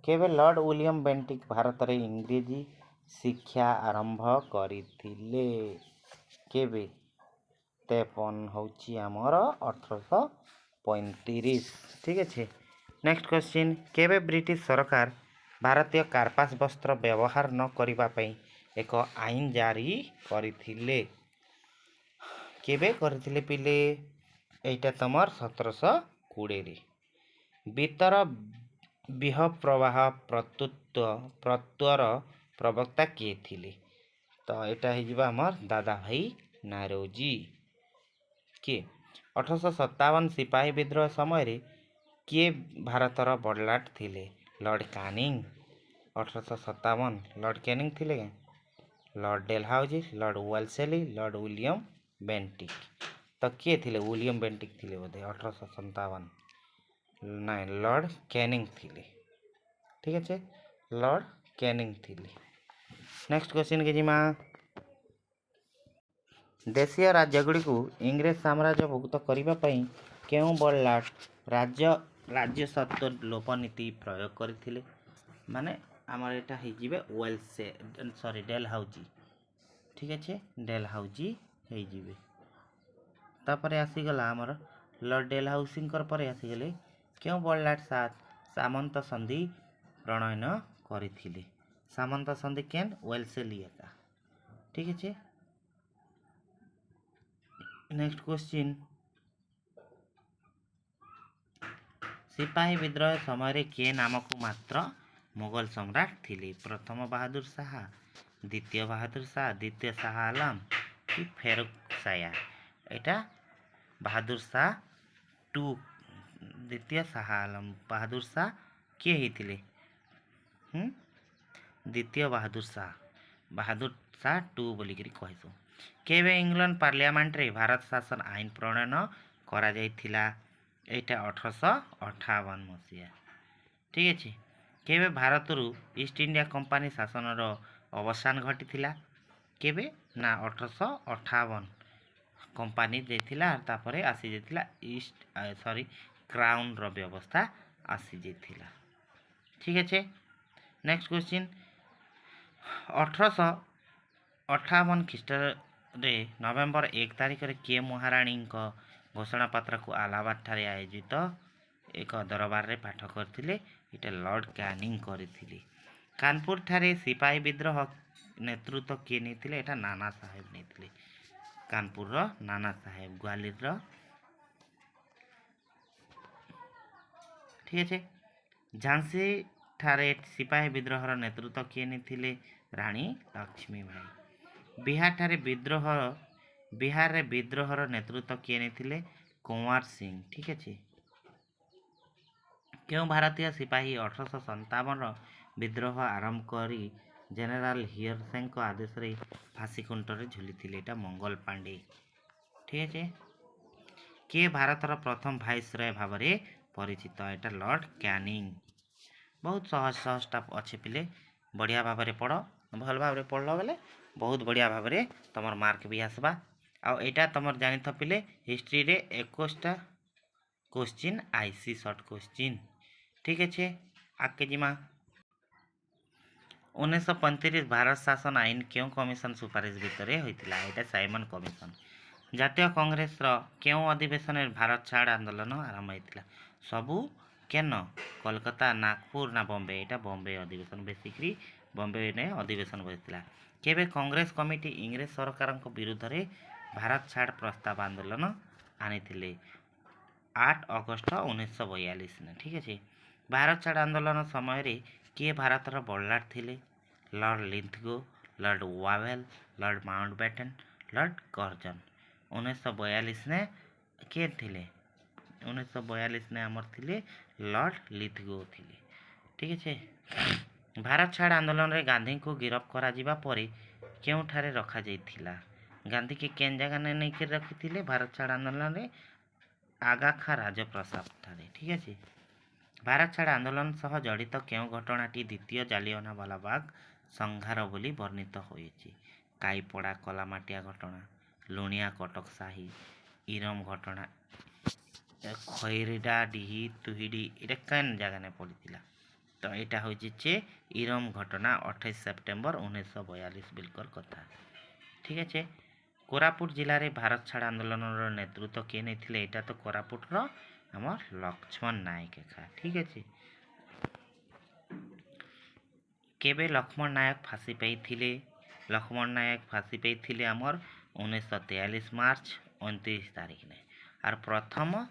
କେବେ ଲର୍ଡ଼ ୱିଲିୟମ୍ ବେଣ୍ଟିକ୍ ଭାରତରେ ଇଂରେଜୀ ଶିକ୍ଷା ଆରମ୍ଭ କରିଥିଲେ? କେବେ? 53 ହେଉଛି ଆମର 1835। ଠିକ୍ ଅଛି। ନେକ୍ସଟ କ୍ୱେଶ୍ଚିନ୍, କେବେ ବ୍ରିଟିଶ ସରକାର ଭାରତୀୟ କାର୍ପାସ ବସ୍ତ୍ର ବ୍ୟବହାର ନ କରିବା ପାଇଁ ଏକ ଆଇନ ଜାରି କରିଥିଲେ? କେବେ କରିଥିଲେ ପିଲେ? ଏଇଟା ତମର 1720ରେ। ବିତର ବିହ ପ୍ରବାହ ପ୍ରତ୍ୟୟର ପ୍ରବକ୍ତା କିଏ ଥିଲେ? ତ ଏଇଟା ହେଇଯିବ ଆମର ଦାଦାଭାଇ ନାରୋଜି। କିଏ? 1857 ସିପାହୀ ବିଦ୍ରୋହ ସମୟରେ କିଏ ଭାରତର ବଡ଼ଲାଟ ଥିଲେ? Lord Canning. 1857 ଲର୍ଡ଼ କ୍ୟାନିଂ ଥିଲେ। Lord Dalhousie, Lord Wellesley, Lord William Bentinck. ତ କିଏ ଥିଲେ? ୱିଲିୟମ୍ ବେଣ୍ଟିକ୍ ଥିଲେ ବୋଧେ 1857। ନାଇଁ, ଲର୍ଡ଼ କ୍ୟାନିଂ ଥିଲେ। ଠିକ୍ ଅଛି, ଲର୍ଡ଼ କ୍ୟାନିଂ ଥିଲେ। ନେକ୍ସଟ କ୍ୱେଶ୍ଚିନ୍କେ ଯିମା। ଦେଶୀୟ ରାଜ୍ୟଗୁଡ଼ିକୁ ଇଂରେଜ ସାମ୍ରାଜ୍ୟଭୁକ୍ତ କରିବା ପାଇଁ କେଉଁ ବଡ଼ଲାଟ ରାଜ୍ୟସତ୍ତ୍ୱ ଲୋପ ନୀତି ପ୍ରୟୋଗ କରିଥିଲେ? ମାନେ ଆମର ଏଇଟା ହେଇଯିବେ ଡେଲହାଉଜି। ଠିକ୍ ଅଛି, ଡେଲହାଉଜି ହେଇଯିବେ। ତାପରେ ଆସିଗଲା ଆମର ଲର୍ଡ଼ ଡେଲହାଉସିଙ୍କର ପରେ ଆସିଗଲେ କେଉଁ ବଡ଼ଲାଟ ସାମନ୍ତ ସନ୍ଧି ପ୍ରଣୟନ କରିଥିଲେ? ସାମନ୍ତ ସନ୍ଧି କେନ୍? ୱେଲସଲି ଏକା। ଠିକ୍ ଅଛି। ନେକ୍ସଟ କ୍ୱେଶ୍ଚିନ୍, ସିପାହୀ ବିଦ୍ରୋହ ସମୟରେ କିଏ ନାମକୁ ମାତ୍ର ମୋଗଲ ସମ୍ରାଟ ଥିଲେ? ପ୍ରଥମ ବାହାଦୁର ଶାହା, ଦ୍ୱିତୀୟ ବାହାଦୁର ଶାହା, ଦ୍ୱିତୀୟ ଶାହା ଆଲମ କି ଫେରୁଖ ସାୟା? ଏଇଟା ବାହାଦୁର ଶାହ ଟୁ। ଦ୍ୱିତୀୟ ଶାହା ଆଲମ। ବାହାଦୁର ଶାହ କିଏ ହେଇଥିଲେ? ଦ୍ୱିତୀୟ ବାହାଦୁର ଶାହ ଟୁ ବୋଲିକିରି କହିଛୁ। କେବେ ଇଂଲଣ୍ଡ ପାର୍ଲିଆମେଣ୍ଟରେ ଭାରତ ଶାସନ ଆଇନ ପ୍ରଣୟନ କରାଯାଇଥିଲା? ଏଇଟା 1858 ମସିହା। ଠିକ୍ ଅଛି। କେବେ ଭାରତରୁ ଇଷ୍ଟ ଇଣ୍ଡିଆ କମ୍ପାନୀ ଶାସନର ଅବସାନ ଘଟିଥିଲା? କେବେ? ନା 1858 କମ୍ପାନୀ ଯାଇଥିଲା, ତାପରେ ଆସିଯାଇଥିଲା କ୍ରାଉନର ବ୍ୟବସ୍ଥା ଆସିଯାଇଥିଲା। ଠିକ୍ ଅଛି। ନେକ୍ସଟ କ୍ୱେଶ୍ଚିନ୍, 1858 ଖ୍ରୀଷ୍ଟାବ୍ଦରେ ନଭେମ୍ବର 1 ତାରିଖରେ କିଏ ମହାରାଣୀଙ୍କ ଘୋଷଣାପତ୍ରକୁ ଆଲାହାବାଦଠାରେ ଆୟୋଜିତ ଏକ ଦରବାରରେ ପାଠ କରିଥିଲେ? ଏଇଟା ଲର୍ଡ଼ କ୍ୟାନିଂ କରିଥିଲେ। କାନପୁରଠାରେ ସିପାହୀ ବିଦ୍ରୋହ ନେତୃତ୍ୱ କିଏ ନେଇଥିଲେ? ଏଇଟା ନାନା ସାହେବ ନେଇଥିଲେ। କାନପୁରର ନାନା ସାହେବ। ଗ୍ୱାଲିୟରର। ଠିକ୍ ଅଛି। ଝାନ୍ସୀଠାରେ ସିପାହୀ ବିଦ୍ରୋହର ନେତୃତ୍ୱ କିଏ ନେଇଥିଲେ? ରାଣୀ ଲକ୍ଷ୍ମୀବାଇ। ବିହାରରେ ବିଦ୍ରୋହର ନେତୃତ୍ୱ କିଏ ନେଇଥିଲେ? କୁଂୱାର ସିଂ। ଠିକ୍ ଅଛି। କେଉଁ ଭାରତୀୟ ସିପାହୀ 1857 ବିଦ୍ରୋହ ଆରମ୍ଭ କରି ଜେନେରାଲ ହିୟର ସିଂଙ୍କ ଆଦେଶରେ ଫାଶୀ ଖୁଣ୍ଟରେ ଝୁଲିଥିଲେ? ଏଇଟା ମଙ୍ଗଲ ପାଣ୍ଡେ। ଠିକ୍ ଅଛି। କିଏ ଭାରତର ପ୍ରଥମ ଭାଇସରୟ ଭାବରେ ପରିଚିତ? ଏଇଟା ଲର୍ଡ କ୍ୟାନିଂ। ବହୁତ ସହଜ ସହଜଟା ଅଛି ପିଲେ, ବଢ଼ିଆ ଭାବରେ ପଢ଼। ଭଲ ଭାବରେ ପଢ଼ଲ ବେଲେ ବହୁତ ବଢ଼ିଆ ଭାବରେ ତମର ମାର୍କ ବି ଆସବା। ଆଉ ଏଇଟା ତମର ଜାଣିଥ ପିଲେ ହିଷ୍ଟ୍ରିରେ 21ଟା क्वेश्चन आईसी शॉर्ट क्वेश्चन। ठीक अच्छे। आगे जिमा 1935 भारत शासन आईन क्यों कमिशन सुपारिश भितर होता? यहाँ साइमन कमिशन। जातीय कांग्रेस क्यों अधिवेशन भारत छाड़ आंदोलन आरंभ होता? सबू केन? कोलकाता, नागपुर ना बॉम्बे? यहाँ बॉम्बे अधिवेशन, बेसिकली बॉम्बे ने अधिवेशन होता। केबे कांग्रेस कमिटी इंग्रेज सरकार विरुद्ध रे भारत छाड़ प्रस्ताव आंदोलन आनी? 8 अगस्त 1942 ने। ठीक अच्छे। भारत छाड़ आंदोलन समय रे किए भारतर बड़लाट थिले? Lord Linlithgow, Lord Wavell, Lord Mountbatten, Lord Curzon. 1942 ने किए थिले? 1942 ने आमर थिले लॉर्ड लिंथगो थिले। ठीक अच्छे। भारत छाड़ आंदोलन रे गांधी को गिरफ्त करा जिबा परे केउठारे रखा जाइथिला? गांधी के केन जगह ने नहीं कर रखी थिले भारत छाड़ आंदोलन रे? आगा खा राजप्रसाद ठारे। ठीक अच्छे। भारत छाड़ आंदोलन सह जड़ित क्यों घटनाटी द्वितीय जालियानवाला बाग संहार बोली वर्णित होइछि? काईपड़ा कलामाटिया घटना, लुणिया कटक साही, इरम घटना, खैरडा डिही तुहिडी एटा केन जगह ने पड़ीथिला? तो यहाँ हूँ इरम घटना 28 सेप्टेम्बर 1942 बिल्कुल कथा। ठीक अच्छे। कोरापुट जिले में भारत छाड़ आंदोलन नेतृत्व किए नहीं? यहाँ तो कोरापुटर आमर लक्ष्मण नायक एका। ठीक अच्छे। केबे लक्ष्मण नायक फाँसी पाई? लक्ष्मण नायक फाँसी पाई आमर 1943 मार्च 29 तारीख ने। आर प्रथम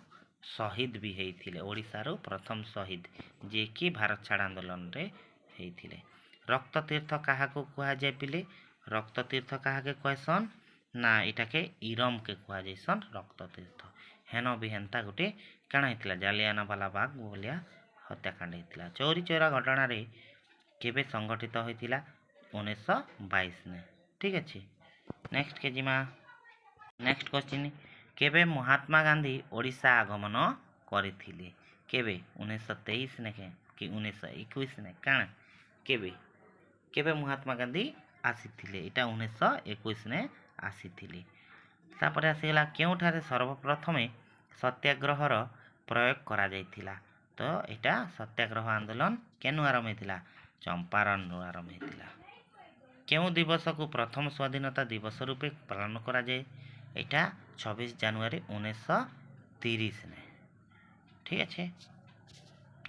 शहीद भी होते ओडिशार प्रथम शहीद जे कि भारत छाड़ आंदोलन रे होते। रक्त तीर्थ क्या कह जाए पिले? रक्त तीर्थ क्या कहसन ना इटा के इरम के कह जाइसन रक्त तीर्थ। हेन भी हेन्ता गोटे कण होता जालियानवाला बाग भलिया हत्याकांड होता। चौरी चौरा घटना रे केबे संगठित होता? 1922 ने। ठीक अच्छे। नेक्स्ट के जिमा नेक्स्ट क्वेश्चन केबे महात्मा गांधी ओडिशा आगमन करथिले? केबे 1923 ने कि 1921 ने? काण केबे केबे महात्मा गांधी आसीथिले? इटा 1921 ने आसीथिले। तापर आसीगला केउठारे सर्वप्रथमे सत्याग्रहर प्रयोग करा जाइथिला? तो इटा सत्याग्रह आंदोलन केनु आरंभ होइथिला? चंपारण आरंभ होइथिला। केउ दिवस को प्रथम स्वाधीनता दिवस रूपे पालन करा जाए? इटा 26 जनवरी 1930 ने। ठीक अच्छे।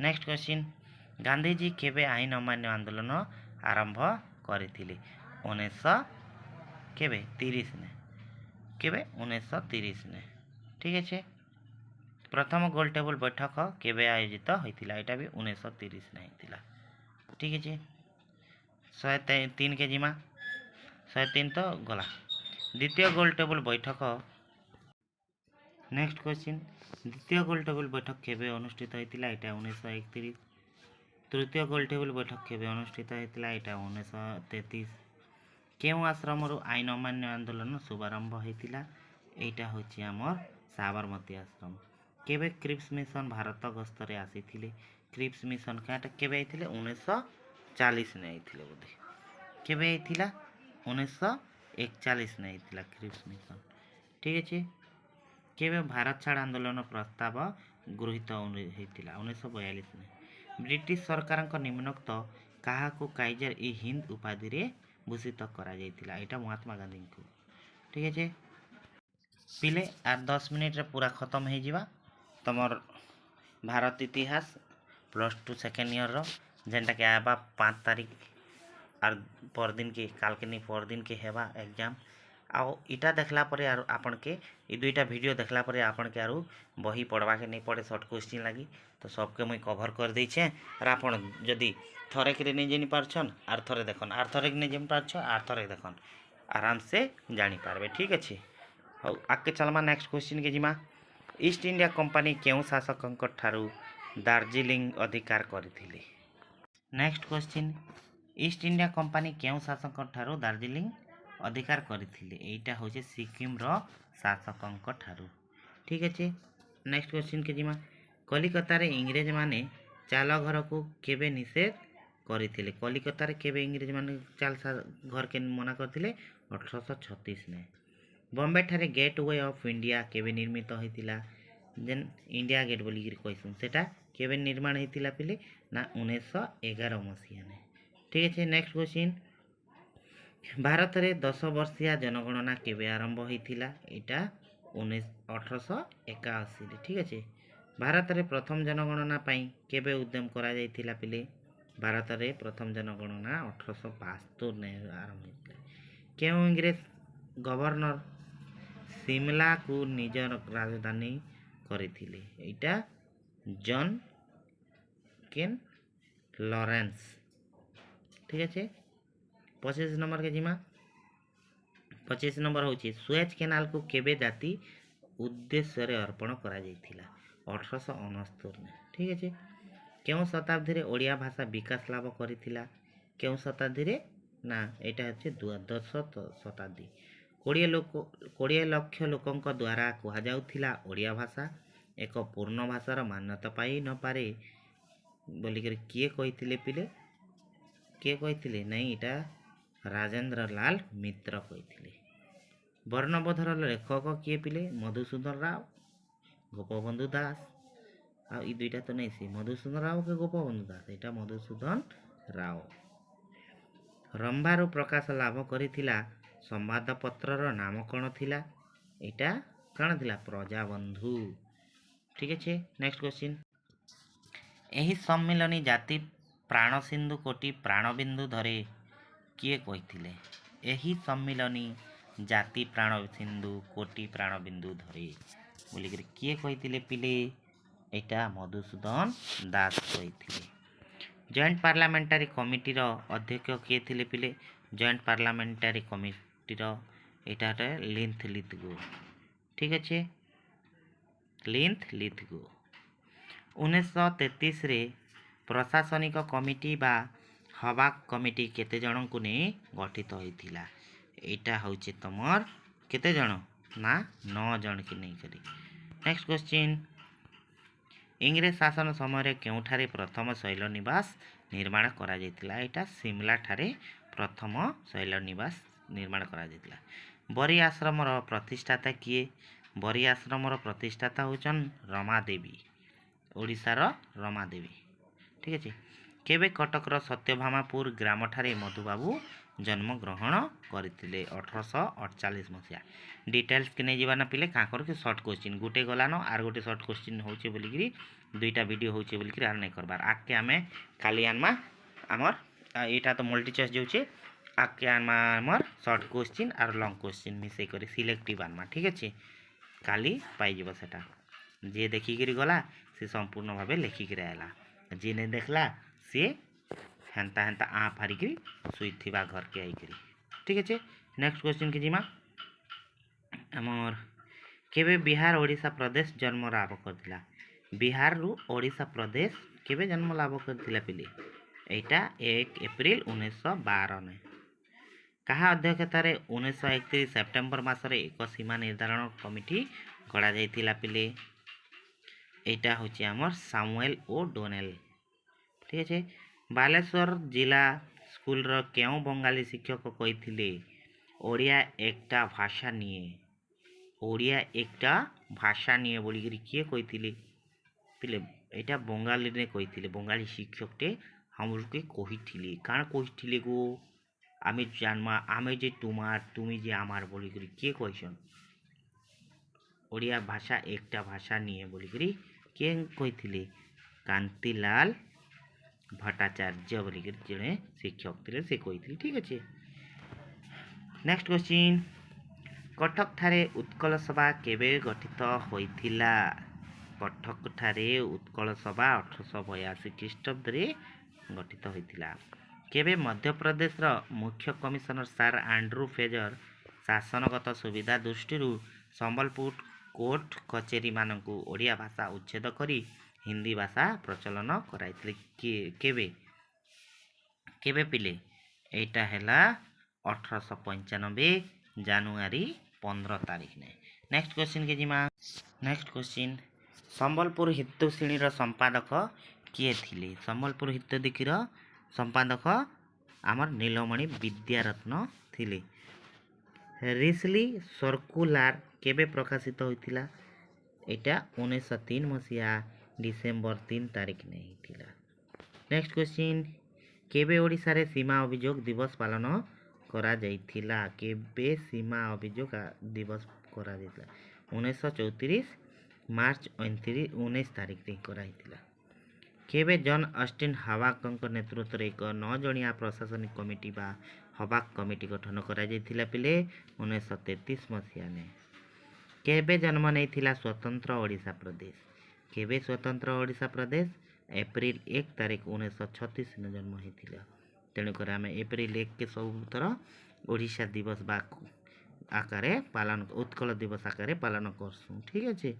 नेक्स्ट क्वेश्चन गांधीजी केबे आईन अमान्य आंदोलन आरंभ करथिले? 1930 ने। केबे 1930 ने। ठीक अच्छे। प्रथम गोल टेबल बैठक केबे आयोजित होइथिला? एटा भी 1930 ने होइथिला। ठीक अच्छे। 103 के जिमा 103 तो गला। द्वितीय गोल टेबल बैठक नेक्स्ट क्वेश्चन द्वितीय गोल टेबल बैठक केबे अनुष्ठित होइथिला? एटा 1931। तृतीय गोल टेबल बैठक केबे अनुष्ठित होइथिला? एटा 1933। केउ आश्रम आईन अमान्य आंदोलन शुभारंभ होइथिला? एटा होछि आमर साबरमती आश्रम। केबे क्रिप्स मिशन भारत गस्तर आसीथिले? क्रिप्स मिशन काटा केबे आइथिले? 1940 ने आइथिले बोधे। केबे आइथिला? 1941 ने आइथिला क्रिप्स मिशन। ठीक अच्छे। केबे भारत छाड़ आंदोलन प्रस्ताव गृहीत होइथिला? 1942 ने। ब्रिटिश सरकार निम्नोक्त क्या काइजर इ हिंद उपाधि रे भूषित करा जाइथिला? एटा महात्मा गांधी को। ठीक अच्छे। पिले आर 10 मिनिट रे पूरा खत्म हो जिवा तमर भारत इतिहास +2 सेकेंड ईयर जेनटा के आबा 5 तारीख आर परदिन के काल के नहीं परदिन के हेबा एग्जाम। आउ इटा देखला परे आर आपन के ई दुईटा वीडियो देखला परे आपन के आरु बही पढ़वा के नहीं पड़े शॉर्ट क्वेश्चन लगी तो सबके मुई कवर कर देछे। आर आपन जदी थरे के नहीं जानि पारछन आर थरे देखन आर थरे के नहीं जानि पारछ आर थरे देखन आराम से जानि पारबे। ठीक अच्छे। हौ आके चलमा नेक्स्ट क्वेश्चन के जिमा ईस्ट इंडिया कंपनी केउ शासक ठारू ଦାର୍ଜିଲିଂ ଅଧିକାର କରିଥିଲେ। Next question, East India company କେଉଁ ଶାସକଙ୍କ ଠାରୁ ଦାର୍ଜିଲିଂ ଅଧିକାର କରିଥିଲେ? ଏଇଟା ହେଉଛି ସିକିମର ଶାସକଙ୍କ ଠାରୁ। ଠିକ୍ ଅଛି। ନେକ୍ସଟ କ୍ୱେଶ୍ଚିନ୍କେ ଯିମା। କଲିକତାରେ ଇଂରେଜମାନେ ଚାଲ ଘରକୁ କେବେ ନିଷେଧ କରିଥିଲେ? କଲିକତାରେ କେବେ ଇଂରେଜମାନେ ଚାଲ ଘରକେ ମନା କରିଥିଲେ? 1836 ବମ୍ବେ ଠାରେ ଗେଟ୍ ୱେ ଅଫ୍ ଇଣ୍ଡିଆ କେବେ ନିର୍ମିତ ହୋଇଥିଲା? ଯେନ୍ ଇଣ୍ଡିଆ ଗେଟ୍ ବୋଲିକିରି କହିସୁଁ ସେଟା କେବେ ନିର୍ମାଣ ହେଇଥିଲା ପିଲେ? ନା 1911 ମସିହାରେ। ଠିକ୍ ଅଛି। ନେକ୍ସଟ କ୍ୱେଶ୍ଚିନ୍, ଭାରତରେ 10 ବର୍ଷିଆ ଜନଗଣନା କେବେ ଆରମ୍ଭ ହୋଇଥିଲା? ଏଇଟା 1881ରେ। ଠିକ୍ ଅଛି। ଭାରତରେ ପ୍ରଥମ ଜନଗଣନା ପାଇଁ କେବେ ଉଦ୍ୟମ କରାଯାଇଥିଲା ପିଲେ? ଭାରତରେ ପ୍ରଥମ ଜନଗଣନା 1872ରେ ଆରମ୍ଭ ହୋଇଥିଲା। କେଉଁ ଇଂରେଜ ଗଭର୍ଣ୍ଣର ସିମଲାକୁ ନିଜର ରାଜଧାନୀ କରିଥିଲେ? ଏଇଟା ଜନ୍ କେନ୍ ଲରେନ୍ସ। ଠିକ୍ ଅଛି। 25 ନମ୍ବରକେ ଯିମା। 25 ନମ୍ବର ହେଉଛି ସୁଏଜ କେନାଲକୁ କେବେ ଜାତି ଉଦ୍ଦେଶ୍ୟରେ ଅର୍ପଣ କରାଯାଇଥିଲା? 1869। ଠିକ୍ ଅଛି। କେଉଁ ଶତାବ୍ଦୀରେ ଓଡ଼ିଆ ଭାଷା ବିକାଶ ଲାଭ କରିଥିଲା? କେଉଁ ଶତାବ୍ଦୀରେ? ନା ଏଇଟା ହେଉଛି ଦ୍ୱାଦଶ ଶତାବ୍ଦୀ। 20 ଲକ୍ଷ ଲୋକଙ୍କ ଦ୍ୱାରା କୁହାଯାଉଥିଲା ଓଡ଼ିଆ ଭାଷା ଏକ ପୂର୍ଣ୍ଣ ଭାଷାର ମାନ୍ୟତା ପାଇ ନପାରେ ବୋଲିକରି କିଏ କହିଥିଲେ ପିଲେ? କିଏ କହିଥିଲେ? ନାଇଁ ଏଇଟା ରାଜେନ୍ଦ୍ର ଲାଲ ମିତ୍ର କହିଥିଲେ। ବର୍ଣ୍ଣବୋଧର ଲେଖକ କିଏ ପିଲେ? ମଧୁସୂଦନ ରାଓ, ଗୋପବନ୍ଧୁ ଦାସ। ଆଉ ଏଇ ଦୁଇଟା ତ ନାଇଁ, ସେ ମଧୁସୂଦନ ରାଓ କି ଗୋପବନ୍ଧୁ ଦାସ? ଏଇଟା ମଧୁସୂଦନ ରାଓ। ରମ୍ଭାରୁ ପ୍ରକାଶ ଲାଭ କରିଥିଲା ସମ୍ବାଦପତ୍ରର ନାମ କ'ଣ ଥିଲା? ଏଇଟା କ'ଣ ଥିଲା? ପ୍ରଜାବନ୍ଧୁ। ଠିକ୍ ଅଛି। ନେକ୍ସଟ କ୍ୱେଶ୍ଚିନ୍, ଏହି ସମ୍ମିଳନୀ ଜାତି ପ୍ରାଣ ସିନ୍ଧୁ କୋଟି ପ୍ରାଣବିନ୍ଦୁ ଧରେ କିଏ କହିଥିଲେ? ଏହି ସମ୍ମିଳନୀ ଜାତି ପ୍ରାଣ ସିନ୍ଧୁ କୋଟି ପ୍ରାଣବିନ୍ଦୁ ଧରେ ବୋଲିକରି କିଏ କହିଥିଲେ ପିଲେ? ଏଇଟା ମଧୁସୂଦନ ଦାସ କହିଥିଲେ। ଜଏଣ୍ଟ ପାର୍ଲାମେଣ୍ଟାରୀ କମିଟିର ଅଧ୍ୟକ୍ଷ କିଏ ଥିଲେ ପିଲେ? ଜଏଣ୍ଟ ପାର୍ଲାମେଣ୍ଟାରୀ କମିଟିର ଏଇଟା ଲିନ୍ଥଲିଥଗୋ। ଠିକ୍ ଅଛି। ଲିନ୍ଥଲିଥଗୋ। 1933ରେ ପ୍ରଶାସନିକ କମିଟି ବା ହବାକ୍ କମିଟି କେତେ ଜଣଙ୍କୁ ନେଇ ଗଠିତ ହୋଇଥିଲା? ଏଇଟା ହେଉଛି ତମର କେତେ ଜଣ? ନା 9 ଜଣକି ନେଇକରି। ନେକ୍ସଟ କ୍ୱେଶ୍ଚିନ୍, ଇଂରେଜ ଶାସନ ସମୟରେ କେଉଁଠାରେ ପ୍ରଥମ ଶୈଳନିବାସ ନିର୍ମାଣ କରାଯାଇଥିଲା? ଏଇଟା ସିମଲା ଠାରେ ପ୍ରଥମ ଶୈଳନିବାସ ନିର୍ମାଣ କରାଯାଇଥିଲା। ବରୀ ଆଶ୍ରମର ପ୍ରତିଷ୍ଠାତା କିଏ? ବରୀ ଆଶ୍ରମର ପ୍ରତିଷ୍ଠାତା ହେଉଛନ୍ ରମାଦେବୀ, ଓଡ଼ିଶାର ରମାଦେବୀ। ଠିକ୍ ଅଛି। କେବେ କଟକର ସତ୍ୟଭାମାପୁର ଗ୍ରାମଠାରେ ମଧୁବାବୁ ଜନ୍ମଗ୍ରହଣ କରିଥିଲେ? 1848 ମସିହା। ଡିଟେଲ୍ସକେ ନେଇଯିବା ନା ପିଲେ କାଁକର କି ସର୍ଟ କ୍ୱେଶ୍ଚିନ୍ ଗୁଟେ ଗଲାନ ଆର୍ ଗୋଟେ ସର୍ଟ କ୍ୱେଶ୍ଚିନ୍ ହେଉଛି ବୋଲିକିରି ଦୁଇଟା ଭିଡ଼ିଓ ହେଉଛି ବୋଲିକିରି ଆର୍ ନାଇଁ କରବାର୍। ଆଗ୍କେ ଆମେ କାଲି ଆନ୍ମା ଆମର୍ ଏଇଟା ତ ମଲ୍ଟି ଚଏସ୍ ଯାଉଛେ, ଆଗ୍କେ ଆନ୍ମା ଆମର୍ ସର୍ଟ କ୍ୱେଶ୍ଚିନ୍ ଆର୍ ଲଙ୍ଗ୍ କ୍ୱେଶ୍ଚିନ୍ ମିଶେଇ କରି ସିଲେକ୍ଟିଭ୍ ଆନ୍ମା। ଠିକ୍ ଅଛି। କାଲି ପାଇଯିବ ସେଟା। ଯିଏ ଦେଖିକିରି ଗଲା ସେ ସମ୍ପୂର୍ଣ୍ଣ ଭାବେ ଲେଖିକିରି ଆଇଲା, ଯିଏ ନାଇଁ ଦେଖିଲା ସିଏ ହେନ୍ତା ହେନ୍ତା ଆଁ ଫାରିକିରି ଶୋଇଥିବା ଘରକେ ଆଇକିରି। ଠିକ୍ ଅଛି। ନେକ୍ସଟ କ୍ୱେଶ୍ଚିନ୍କେ ଯିମା। ଆମର୍ କେବେ ବିହାର ଓଡ଼ିଶା ପ୍ରଦେଶ ଜନ୍ମ ଲାଭ କରିଥିଲା? ବିହାରରୁ ଓଡ଼ିଶା ପ୍ରଦେଶ କେବେ ଜନ୍ମ ଲାଭ କରିଥିଲା ପିଲେ? ଏଇଟା 1 ଏପ୍ରିଲ 1912। କାହା ଅଧ୍ୟକ୍ଷତାରେ 1931 ସେପ୍ଟେମ୍ବର ମାସରେ ଏକ ସୀମା ନିର୍ଦ୍ଧାରଣ କମିଟି ଗଢ଼ାଯାଇଥିଲା ପିଲେ? এইটা হচ্ছে আমার সামুয়েল ଓ ଡୋନେଲ। ঠিক আছে। ବାଲେଶ୍ୱର ଜିଲ୍ଲା ସ୍କୁଲର କେଉଁ ବଙ୍ଗାଳୀ ଶିକ୍ଷକ କହିଥିଲେ ଓଡ଼ିଆ ଏକଟା ଭାଷା ନିଏ? ଓଡ଼ିଆ ଏକଟା ଭାଷା ନିଏ ବୋଲିକିରି କିଏ କହିଥିଲେ ପିଲେ? ଏଇଟା ବଙ୍ଗାଳୀରେ କହିଥିଲେ, ବଙ୍ଗାଳୀ ଶିକ୍ଷକଟେ ଆମকে କହିଥିଲେ। କାଣା କହିଥିଲେ গো? আমি জানমা, আমি যে তোমার তুমি যে আমার ବୋଲିକିରି କିଏ କହିଛନ୍? ଓଡ଼ିଆ ଭାଷା ଏକଟା ଭାଷା ନିଏ ବୋଲିକିରି କିଏ କହିଥିଲେ? କାନ୍ତିଲାଲ ଭଟ୍ଟାଚାର୍ଯ୍ୟ ବୋଲିକିରି ଜଣେ ଶିକ୍ଷକ ଥିଲେ, ସେ କହିଥିଲେ। ଠିକ୍ ଅଛି। ନେକ୍ସଟ କ୍ୱେଶ୍ଚିନ୍, କଟକଠାରେ ଉତ୍କଳ ସଭା କେବେ ଗଠିତ ହୋଇଥିଲା? କଟକଠାରେ ଉତ୍କଳ ସଭା 1882 ଖ୍ରୀଷ୍ଟାବ୍ଦରେ ଗଠିତ ହୋଇଥିଲା। କେବେ ମଧ୍ୟପ୍ରଦେଶର ମୁଖ୍ୟ କମିଶନର ସାର୍ ଆଣ୍ଡ୍ରୁ ଫ୍ରେଜର ଶାସନଗତ ସୁବିଧା ଦୃଷ୍ଟିରୁ ସମ୍ବଲପୁର କୋର୍ଟ କଚେରୀମାନଙ୍କୁ ଓଡ଼ିଆ ଭାଷା ଉଚ୍ଛେଦ କରି हिंदी भाषा प्रचलन कराइथिले केबे केबे पिले एटा हैला 1895 जानुआरी 15 तारीख ने। नेक्स्ट क्वेश्चन के जिमा। नेक्स्ट क्वेश्चन संबलपुर हितैषिणी संपादक किए थिले? संबलपुर हितैषिणी संपादक आमर नीलमणि विद्यारत्न थिले। रिसली सर्कुलार केबे प्रकाशित होइतिला? एटा 1903 मसीहा डिसेम्बर 3 तारीख ने हितिला। नेक्स्ट क्वेश्चन केबे ओडिशा रे सीमा अभियोग दिवस पालन करा जाइथिला? केबे सीमा अभियोग दिवस करा जाइथिला? 1934 मार्च 19 तारीख रे करा हितिला। केबे जॉन ऑस्टिन हवाक नेतृत्व रे एक 9 जणिया प्रशासनिक कमिटी बा हवाक कमिटी गठन करा जाइथिला पिले? 1933 मसीहा ने। केबे जन्म नेइथिला स्वतंत्र ओडिशा प्रदेश? केबे स्वतंत्र ओडिशा प्रदेश? एप्रिल 1 तारीख 1936 ने जन्म होइथिला। तेणुकर आम एप्रिल 1 के सबुथर ओडिशा दिवस बा आकारे पालन उत्कल दिवस आकारे पालन करसुँ। ठीक अच्छे।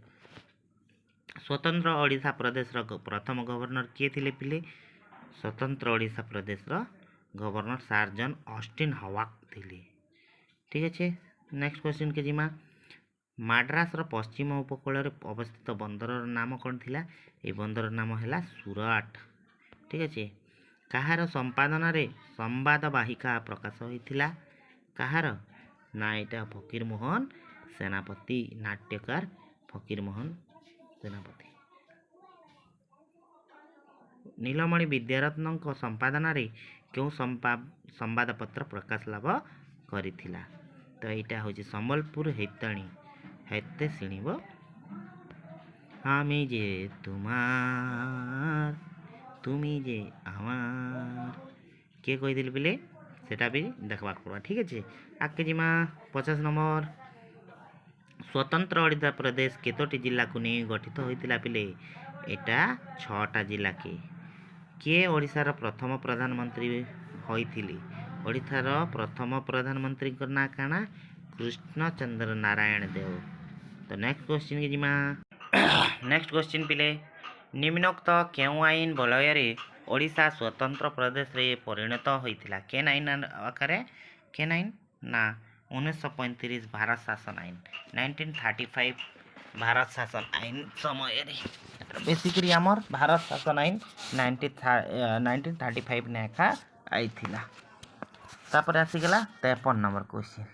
स्वतंत्र ओडिशा प्रदेश प्रथम गवर्नर किए थिले पिले? स्वतंत्र ओडिशा प्रदेश गवर्नर सार जॉन ऑस्टिन हवाक थिले। ठीक अच्छे। नेक्स्ट क्वेश्चन के जिमा। माड्रास पश्चिम उपकूल अवस्थित बंदर नाम कौन थिला? ए बंदर नाम है सुरट। ठीक अच्छे। कहार संपादन रे संवाद वाहिका प्रकाश होइथिला? कहार ना एटा फकीर मोहन सेनापति, नाट्यकार फकीर मोहन सेनापति। नीलमणि विद्यारत्न संपादन रे क्यों संवादपत्र प्रकाश लाभ करिथिला? तो यहाँ हूँ संबलपुर हितैषिणी वो हमें जे तुमार तुमी जे आमार किए कहीदिल पिले सेटा भी देखा पड़ा। ठीक अच्छे। आगे जिमा 50 नंबर। स्वतंत्र ओडिशा प्रदेश केतोटी जिला को नहीं गठित होइतिला पिले? एटा 6टा जिला के। किए ओडिशार प्रथम प्रधानमंत्री होइथिले? ओडिशार प्रथम प्रधानमंत्री ना काना? कृष्णचंद्र नारायण देव। तो नेक्स्ट क्वेश्चन के जिमा। नेक्स्ट क्वेश्चन पिले निम्नोक्त केउ आईन बलय ओडिशा स्वतंत्र प्रदेश रे परिणत होइथिला? केन आईन आकारे? केन आईन ना 1935 भारत शासन आईन 1935 भारत शासन आईन समय बेसिकली आमर भारत शासन आईन 1935 ने एका आईथिला। तापर आसीगला 53 नंबर क्वेश्चन।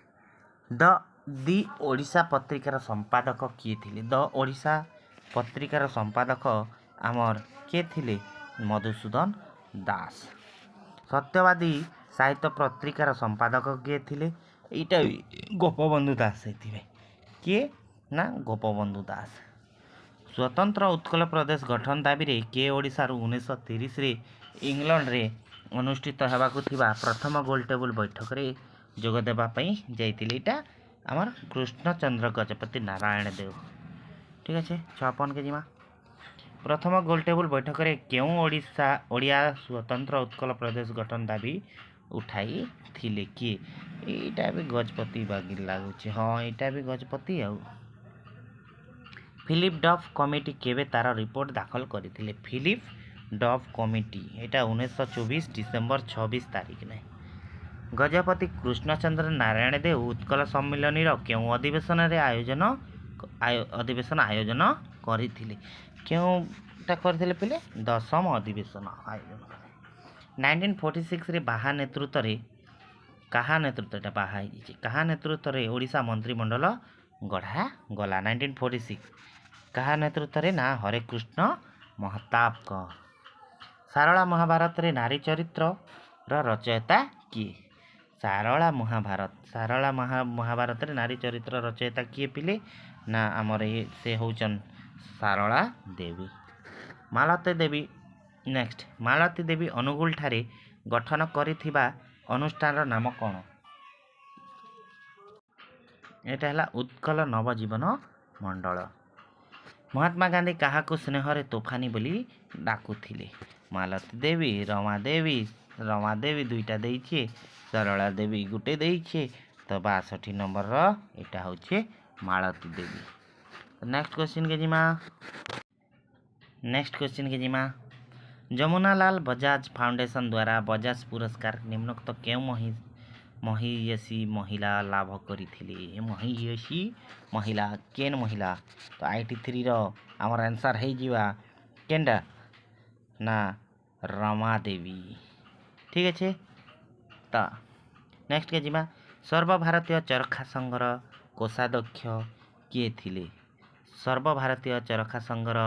दी ओडिशा पत्रिकार संपादक किए थिले? द ओडिशा पत्रिकार संपादक आमर किए थिले? मधुसूदन दास। सत्यवादी साहित्य पत्रिकार संपादक किए थिले? एटा गोपबंधु दास हेथिबे। किए ना गोपबंधु दास। स्वतंत्र उत्कल प्रदेश गठन दाबी रे के ओडिशा 1930 रे इंग्लैंड रे अनुष्ठित हेबाकु थिबा प्रथम गोल टेबुल बैठक रे जोग देबा पई जाइतिले? एटा आमर कृष्णचंद्र गजपति नारायण देव। ठीक अच्छे। 56 के जिमा। प्रथम गोल टेबुल बैठक रे केउ ओडिया स्वतंत्र उत्कल प्रदेश गठन दाबी उठाई थिले? किए? एटा भी गजपति बागी लागुचे। हाँ एटा भी गजपति आउ। फिलिप डफ कमिटी केबे तार रिपोर्ट दाखल करथिले? फिलिप डफ कमिटी एटा 1924 डिसेम्बर 26 तारीख ने। गजपति कृष्णचंद्र नारायण देव उत्कल सम्मिलनी केउ अधिवेशन आयोजन करथिले? केउटा करथिले पिले? 10म अधिवेशन आयोजन। 1946 रे बाहा नेतृत्व रे काहा नेतृत्व एटा बाहा हिजे काहा नेतृत्व रे ओडिशा मंत्रिमंडल गढ़ा गला? 1946 काहा नेतृत्व रे ना हरे कृष्ण महताब का। सारला महाभारत रे नारी चरित्र रचयिता किए? सारला महाभारत रे नारी चरित्र रचयिता किए पिले? ना आमर से होचन सारला देवी। मालती देवी। नेक्स्ट मालती देवी अनुगुल ठारे गठन करिथिबा अनुष्ठान नाम कौन? एटा हला उत्कल नवजीवन मंडल। महात्मा गांधी काहाकू स्नेहरे तोफानी बोली डाकुथिले? मालती देवी, रमा देवी दुईटा देइछे, सरला देवी गुटे देइछे। तो 62 नंबर एटा होचे मालती देवी। नेक्स्ट क्वेश्चन के जिमा। नेक्स्ट क्वेश्चन के जिमा ଯମୁନାଲାଲ ବଜାଜ ଫାଉଣ୍ଡେସନ୍ ଦ୍ୱାରା ବଜାଜ ପୁରସ୍କାର ନିମ୍ନୋକ୍ତ କେଉଁ ମହିୟସୀ ମହିଳା ଲାଭ କରିଥିଲେ? ମହିୟସୀ ମହିଳା କେନ୍ ମହିଳା? ତ IT3 ଆମର ଆନ୍ସର୍ ହେଇଯିବା କେନ୍ଟା ନା ରମା ଦେବୀ। ଠିକ୍ ଅଛି। ତ ନେକ୍ସଟ କେ ଯିବା ସର୍ବଭାରତୀୟ ଚରଖା ସଂଘର କୋଷାଧ୍ୟକ୍ଷ କିଏ ଥିଲେ? ସର୍ବଭାରତୀୟ ଚରଖା ସଂଘର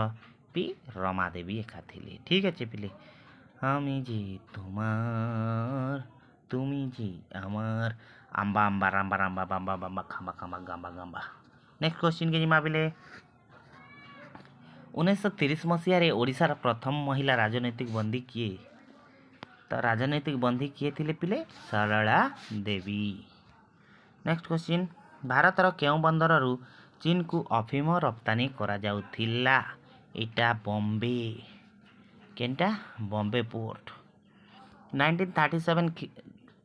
পি রমা দেবী একা ଥିଲେ। ঠিক আছে পিলে আমি যে তোমার তুমি যে আমার আম্বা আম্বা রাম্বা রাম্বা বাম্বা বাম্বা খাম্বা খাম্বা গাম্বা গাম্বা। নেক্সট क्वेश्चन के जिमा पिले 1930 ମସିହାରେ ଓଡ଼ିଶାର ପ୍ରଥମ ମହିଳା ରାଜନୈତିକ ବନ୍ଦୀ କିଏ? ତ ରାଜନୈତିକ ବନ୍ଦୀ କିଏ ଥିଲେ ପିଲେ? ସରଳା ଦେବୀ। ନେକ୍ସଟ क्वेश्चन ଭାରତର କେଉଁ ବନ୍ଦରରୁ ଚୀନକୁ ଅଫିମ ରପ୍ତାନି କରାଯାଉଥିଲା? ଏଇଟା ବମ୍ବେ। କେନ୍ଟା? ବମ୍ବେ ପୋର୍ଟ। 1937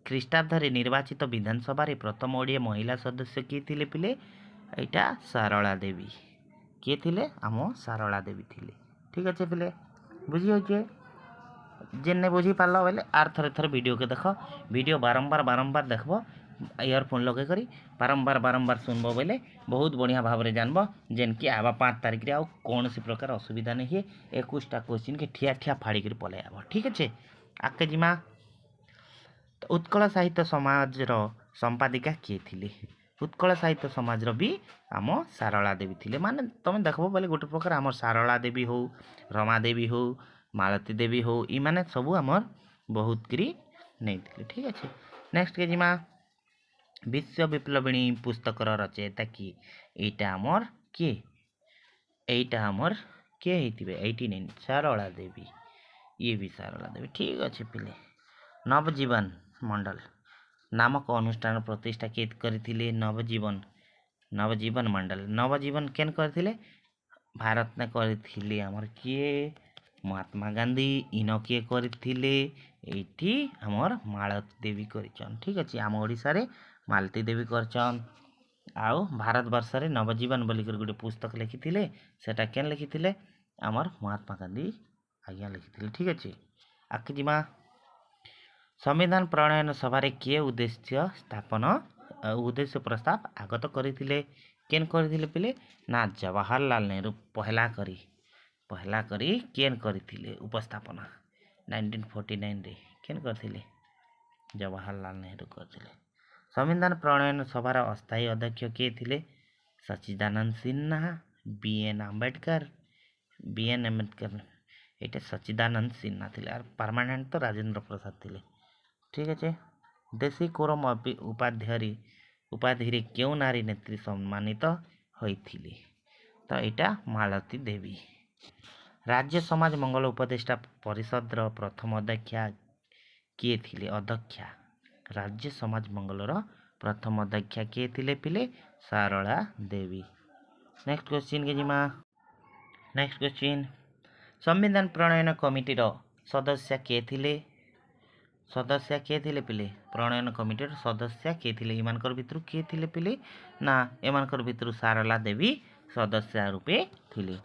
ଖ୍ରୀଷ୍ଟାବ୍ଦରେ ନିର୍ବାଚିତ ବିଧାନସଭାରେ ପ୍ରଥମ ଓଡ଼ିଆ ମହିଳା ସଦସ୍ୟ କିଏ ଥିଲେ ପିଲେ? ଏଇଟା ସାରଳା ଦେବୀ। କିଏ ଥିଲେ? ଆମ ସାରଳା ଦେବୀ ଥିଲେ। ଠିକ୍ ଅଛି ପିଲେ ବୁଝି ହଉଛେ ଯେନେ ବୁଝିପାରିଲ ବୋଇଲେ ଆର୍ ଥରେ ଭିଡ଼ିଓକେ ଦେଖ। ଭିଡ଼ିଓ ବାରମ୍ବାର ଦେଖବ ଇୟରଫୋନ୍ ଲଗେଇ କରି ବାରମ୍ବାର ଶୁଣବ ବୋଇଲେ ବହୁତ ବଢ଼ିଆ ଭାବରେ ଜାଣବ ଯେନ୍କି ଆବା 5 ତାରିଖରେ ଆଉ କୌଣସି ପ୍ରକାର ଅସୁବିଧା नहीं है। 21टा क्वेश्चन के ठिया फाड़ी पलै आब। ठीक अच्छे आगे जिमा उत्कल साहित्य समाजर संपादिका किए थिले? उत्कल साहित्य समाजर भी आम सारला देवी थिले। माने तुम देखबो बोले गोटे प्रकार आम सारला देवी हो रमा देवी हो मालती देवी हो ई माने सबू आमर बहुत करी नहीं थिले। ठीक अच्छे नेक्स्ट के जिमा विश्व विप्लबिणी पुस्तकर रचयिता किए? एटा आमर किए? एटा आमर किए ହେଇଥିବେ 89 ସାରଳା ଦେବୀ। ଇଏ ବି ସାରଳା ଦେବୀ। ଠିକ୍ ଅଛି ପିଲେ ନବଜୀବନ ମଣ୍ଡଳ ନାମକ ଅନୁଷ୍ଠାନ ପ୍ରତିଷ୍ଠା କିଏ କରିଥିଲେ? ନବଜୀବନ ମଣ୍ଡଳ। ନବଜୀବନ କେନ୍ କରିଥିଲେ? ଭାରତନେ କରିଥିଲେ ଆମର କିଏ? ମହାତ୍ମା ଗାନ୍ଧୀ। ଇନ କିଏ କରିଥିଲେ? ଏଇଠି ଆମର ମାଳତୀ ଦେବୀ କରିଛନ୍। ଠିକ୍ ଅଛି ଆମ ଓଡ଼ିଶାରେ ମାଳତୀ ଦେବୀ କରିଛନ୍। ଆଉ ଭାରତ ବର୍ଷରେ ନବଜୀବନ ବୋଲିକରି ଗୋଟେ ପୁସ୍ତକ ଲେଖିଥିଲେ ସେଟା କେନ୍ ଲେଖିଥିଲେ? ଆମର ମହାତ୍ମା ଗାନ୍ଧୀ ଆଜ୍ଞା ଲେଖିଥିଲେ। ଠିକ୍ ଅଛି ଆଗକେ ଯିମା संविधान प्रणयन सभारे किए उद्देश्य प्रस्ताव आगत करथिले? केन करथिले पिले? ना जवाहरलाल नेहरू पहला करी केन करथिले उपस्थापना 1949 रे केन करथिले? जवाहरलाल नेहरू करथिले। संविधान प्रणयन सभार अस्थायी अध्यक्ष किए थिले? सच्चिदानंद सिन्हा बीएन अम्बेडकर एटा सच्चिदानंद सिन्हा थिले। और परमानेंट तो राजेंद्र प्रसाद थिले। ठीक अच्छे देशी कोरम उपाधि क्यों नारी नेत्री सम्मानित होइथिले? तो यहाँ मालती देवी। राज्य समाज मंगल उपदेष्टा परिषद प्रथम अध्यक्षा किए थिले? अध्यक्षा राज्य समाज मंगलर प्रथम अध्यक्षा किए थिले पिले? सारला देवी। नेक्स्ट क्वेश्चन के जिमा नेक्स्ट क्वेश्चन संविधान प्रणयन कमिटी सदस्य किए थिले? सदस्य किए थिले पिले? प्रणयन कमिटी सदस्य किए थिले? इमानकर भितरु किए थिले पिले? ना एमानकर भितरु सारला देवी सदस्य रूपे थिले।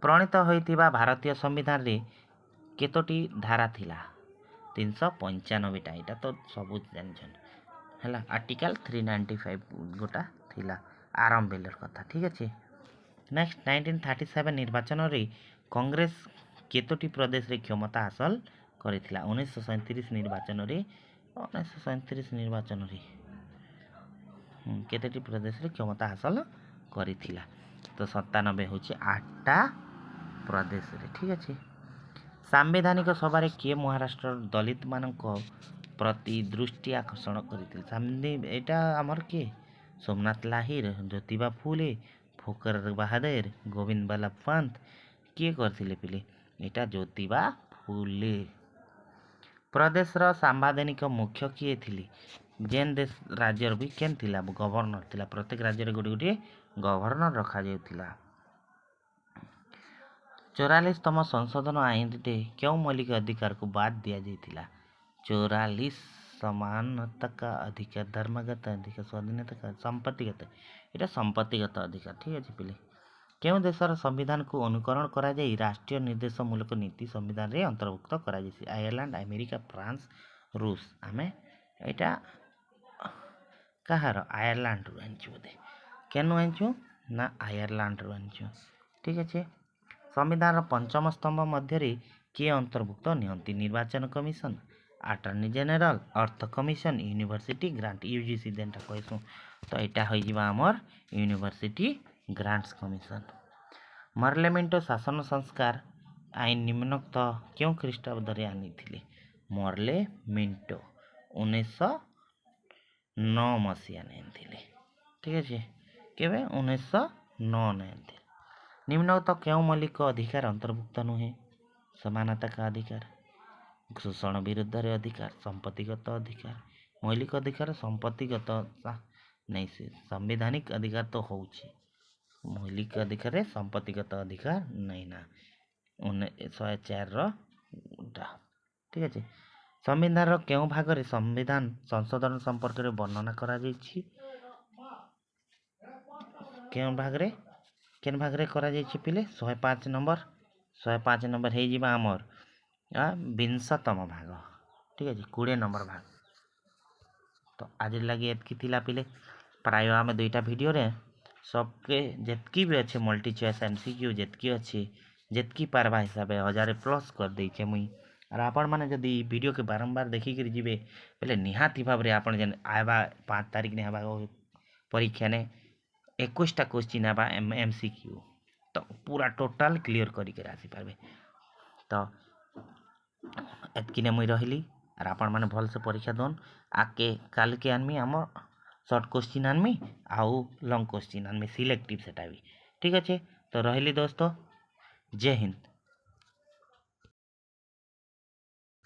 प्रणीत होइथिबा भारतीय संविधान रे केतोटी धारा थिला? 395टा। एटा तो सब जानछन हैला आर्टिकल 395 गोटा थिला आरंभ बेलर कथा। ठीक अच्छे नेक्स्ट 1937 निर्वाचन रे कांग्रेस केतोटी प्रदेश रे क्षमता हासिल करिथिला? 1937 निर्वाचन रे केतोटी प्रदेश रे क्षमता हासिल करिथिला? तो 97 होची 8टा प्रदेश रे। ठीक अच्छे सांविधानिक सभा रे किए महाराष्ट्र दलित मानक प्रति दृष्टि आकर्षण करिथिले? एटा हमर किए? सोमनाथ लाहिर ज्योतिबा फुले फकर बहादुर गोविंद बल्लभ पंत किए करथिले पिले? एटा ज्योतिबा फुले। प्रदेश रा सांविधानिक मुख्य किए थिले? जेन देश राज्य भी केन थिला? गवर्नर थिला। प्रत्येक राज्य रे गोटे गवर्नर रखा जाउथिला। 44तम संशोधन आईन रे क्यों मौलिक अधिकार को बाद दिया जाइथिला? 44 समानता का अधिकार धर्मगत अधिकार स्वाधीनता का संपत्तिगत एटा संपत्तिगत अधिकार। ठीक अच्छे पिले କେଉଁ ଦେଶର ସମ୍ବିଧାନକୁ ଅନୁକରଣ କରାଯାଇ ରାଷ୍ଟ୍ରୀୟ ନିର୍ଦ୍ଦେଶମୂଳକ ନୀତି ସମ୍ବିଧାନରେ ଅନ୍ତର୍ଭୁକ୍ତ କରାଯାଇଛି? ଆୟାରଲାଣ୍ଡ, ଆମେରିକା, ଫ୍ରାନ୍ସ, ରୁଷ। ଆମେ ଏଇଟା କାହାର? ଆୟାରଲାଣ୍ଡରୁ ଆଣିଛୁ ବୋଧେ। କେନୁ ଆଣିଛୁ? ନା ଆୟାରଲାଣ୍ଡରୁ ଆଣିଛୁ। ଠିକ୍ ଅଛି। ସମ୍ବିଧାନର ପଞ୍ଚମ ସ୍ତମ୍ଭ ମଧ୍ୟରେ କିଏ ଅନ୍ତର୍ଭୁକ୍ତ ନିଅନ୍ତି? ନିର୍ବାଚନ କମିଶନ, ଆଟର୍ଣ୍ଣି ଜେନେରାଲ, ଅର୍ଥ କମିଶନ, ୟୁନିଭର୍ସିଟି ଗ୍ରାଣ୍ଟ। ୟୁଜିସି ଯେନ୍ଟା କହିସୁଁ, ତ ଏଇଟା ହୋଇଯିବା ଆମର ୟୁନିଭର୍ସିଟି ଗ୍ରାଣ୍ଟସ୍ କମିଶନ। ମର୍ଲେ ମିଣ୍ଟୋ ଶାସନ ସଂସ୍କାର ଆଇନ ନିମ୍ନୋକ୍ତ କେଉଁ ଖ୍ରୀଷ୍ଟାବ୍ଦରେ ଆଣିଥିଲେ? ମର୍ଲେ ମିଣ୍ଟୋ 1909 ମସିହାରେ ଆଣିଥିଲେ। ଠିକ୍ ଅଛି। କେବେ? 1909 ଆଣିଥିଲେ। ନିମ୍ନୋକ୍ତ କେଉଁ ମୌଳିକ ଅଧିକାର ଅନ୍ତର୍ଭୁକ୍ତ ନୁହେଁ? ସମାନତା କା ଅଧିକାର, ଶୋଷଣ ବିରୁଦ୍ଧରେ ଅଧିକାର, ସମ୍ପତ୍ତିଗତ ଅଧିକାର। ମୌଳିକ ଅଧିକାର ସମ୍ପତ୍ତିଗତ ନାଇଁ, ସେ ସାମ୍ବିଧାନିକ ଅଧିକାର ତ ହେଉଛି। ମୌଳିକ ଅଧିକାରରେ ସମ୍ପତ୍ତିଗତ ଅଧିକାର ନାଇଁ ନା। 104ର ଠିକ୍ ଅଛି। ସମ୍ବିଧାନର କେଉଁ ଭାଗରେ ସମ୍ବିଧାନ ସଂଶୋଧନ ସମ୍ପର୍କରେ ବର୍ଣ୍ଣନା କରାଯାଇଛି? କେଉଁ ଭାଗରେ କରାଯାଇଛି ପିଲେ? 105 ନମ୍ବର। 105 ନମ୍ବର ହେଇଯିବା ଆମର 20ତମ ଭାଗ। ଠିକ୍ ଅଛି। 20 ନମ୍ବର ଭାଗ। ତ ଆଜି ଲାଗି ଏତିକି ଥିଲା ପିଲେ। ପ୍ରାୟ ଆମେ 2ଟା ଭିଡ଼ିଓରେ सबके जितकी भी अच्छे मल्टी चॉइस एमसीक्यू जितकी अच्छी जितकी पार्बा हिसाब 1000+ कर देचे मुई। और आपण मैंने जदि वीडियो के बारंबार देखिक जी पहले निहाती भाव में आप आवा 5 तारीख ने हवा परीक्षा ने 21टा क्वेश्चन आवा एमसीक्यू, तो पूरा टोटाल क्लियर करके आसीपारे। तो एतकी मुई रही और आपण मैंने भलसे परीक्षा दोन। आके काल के आनमी आम सर्ट क्वेश्चन आनमी आउ लंग क्वेश्चन आनमी सिलेक्टिव सेटा भी। ठीक अच्छे। तो रही दोस्तों, जय हिंद।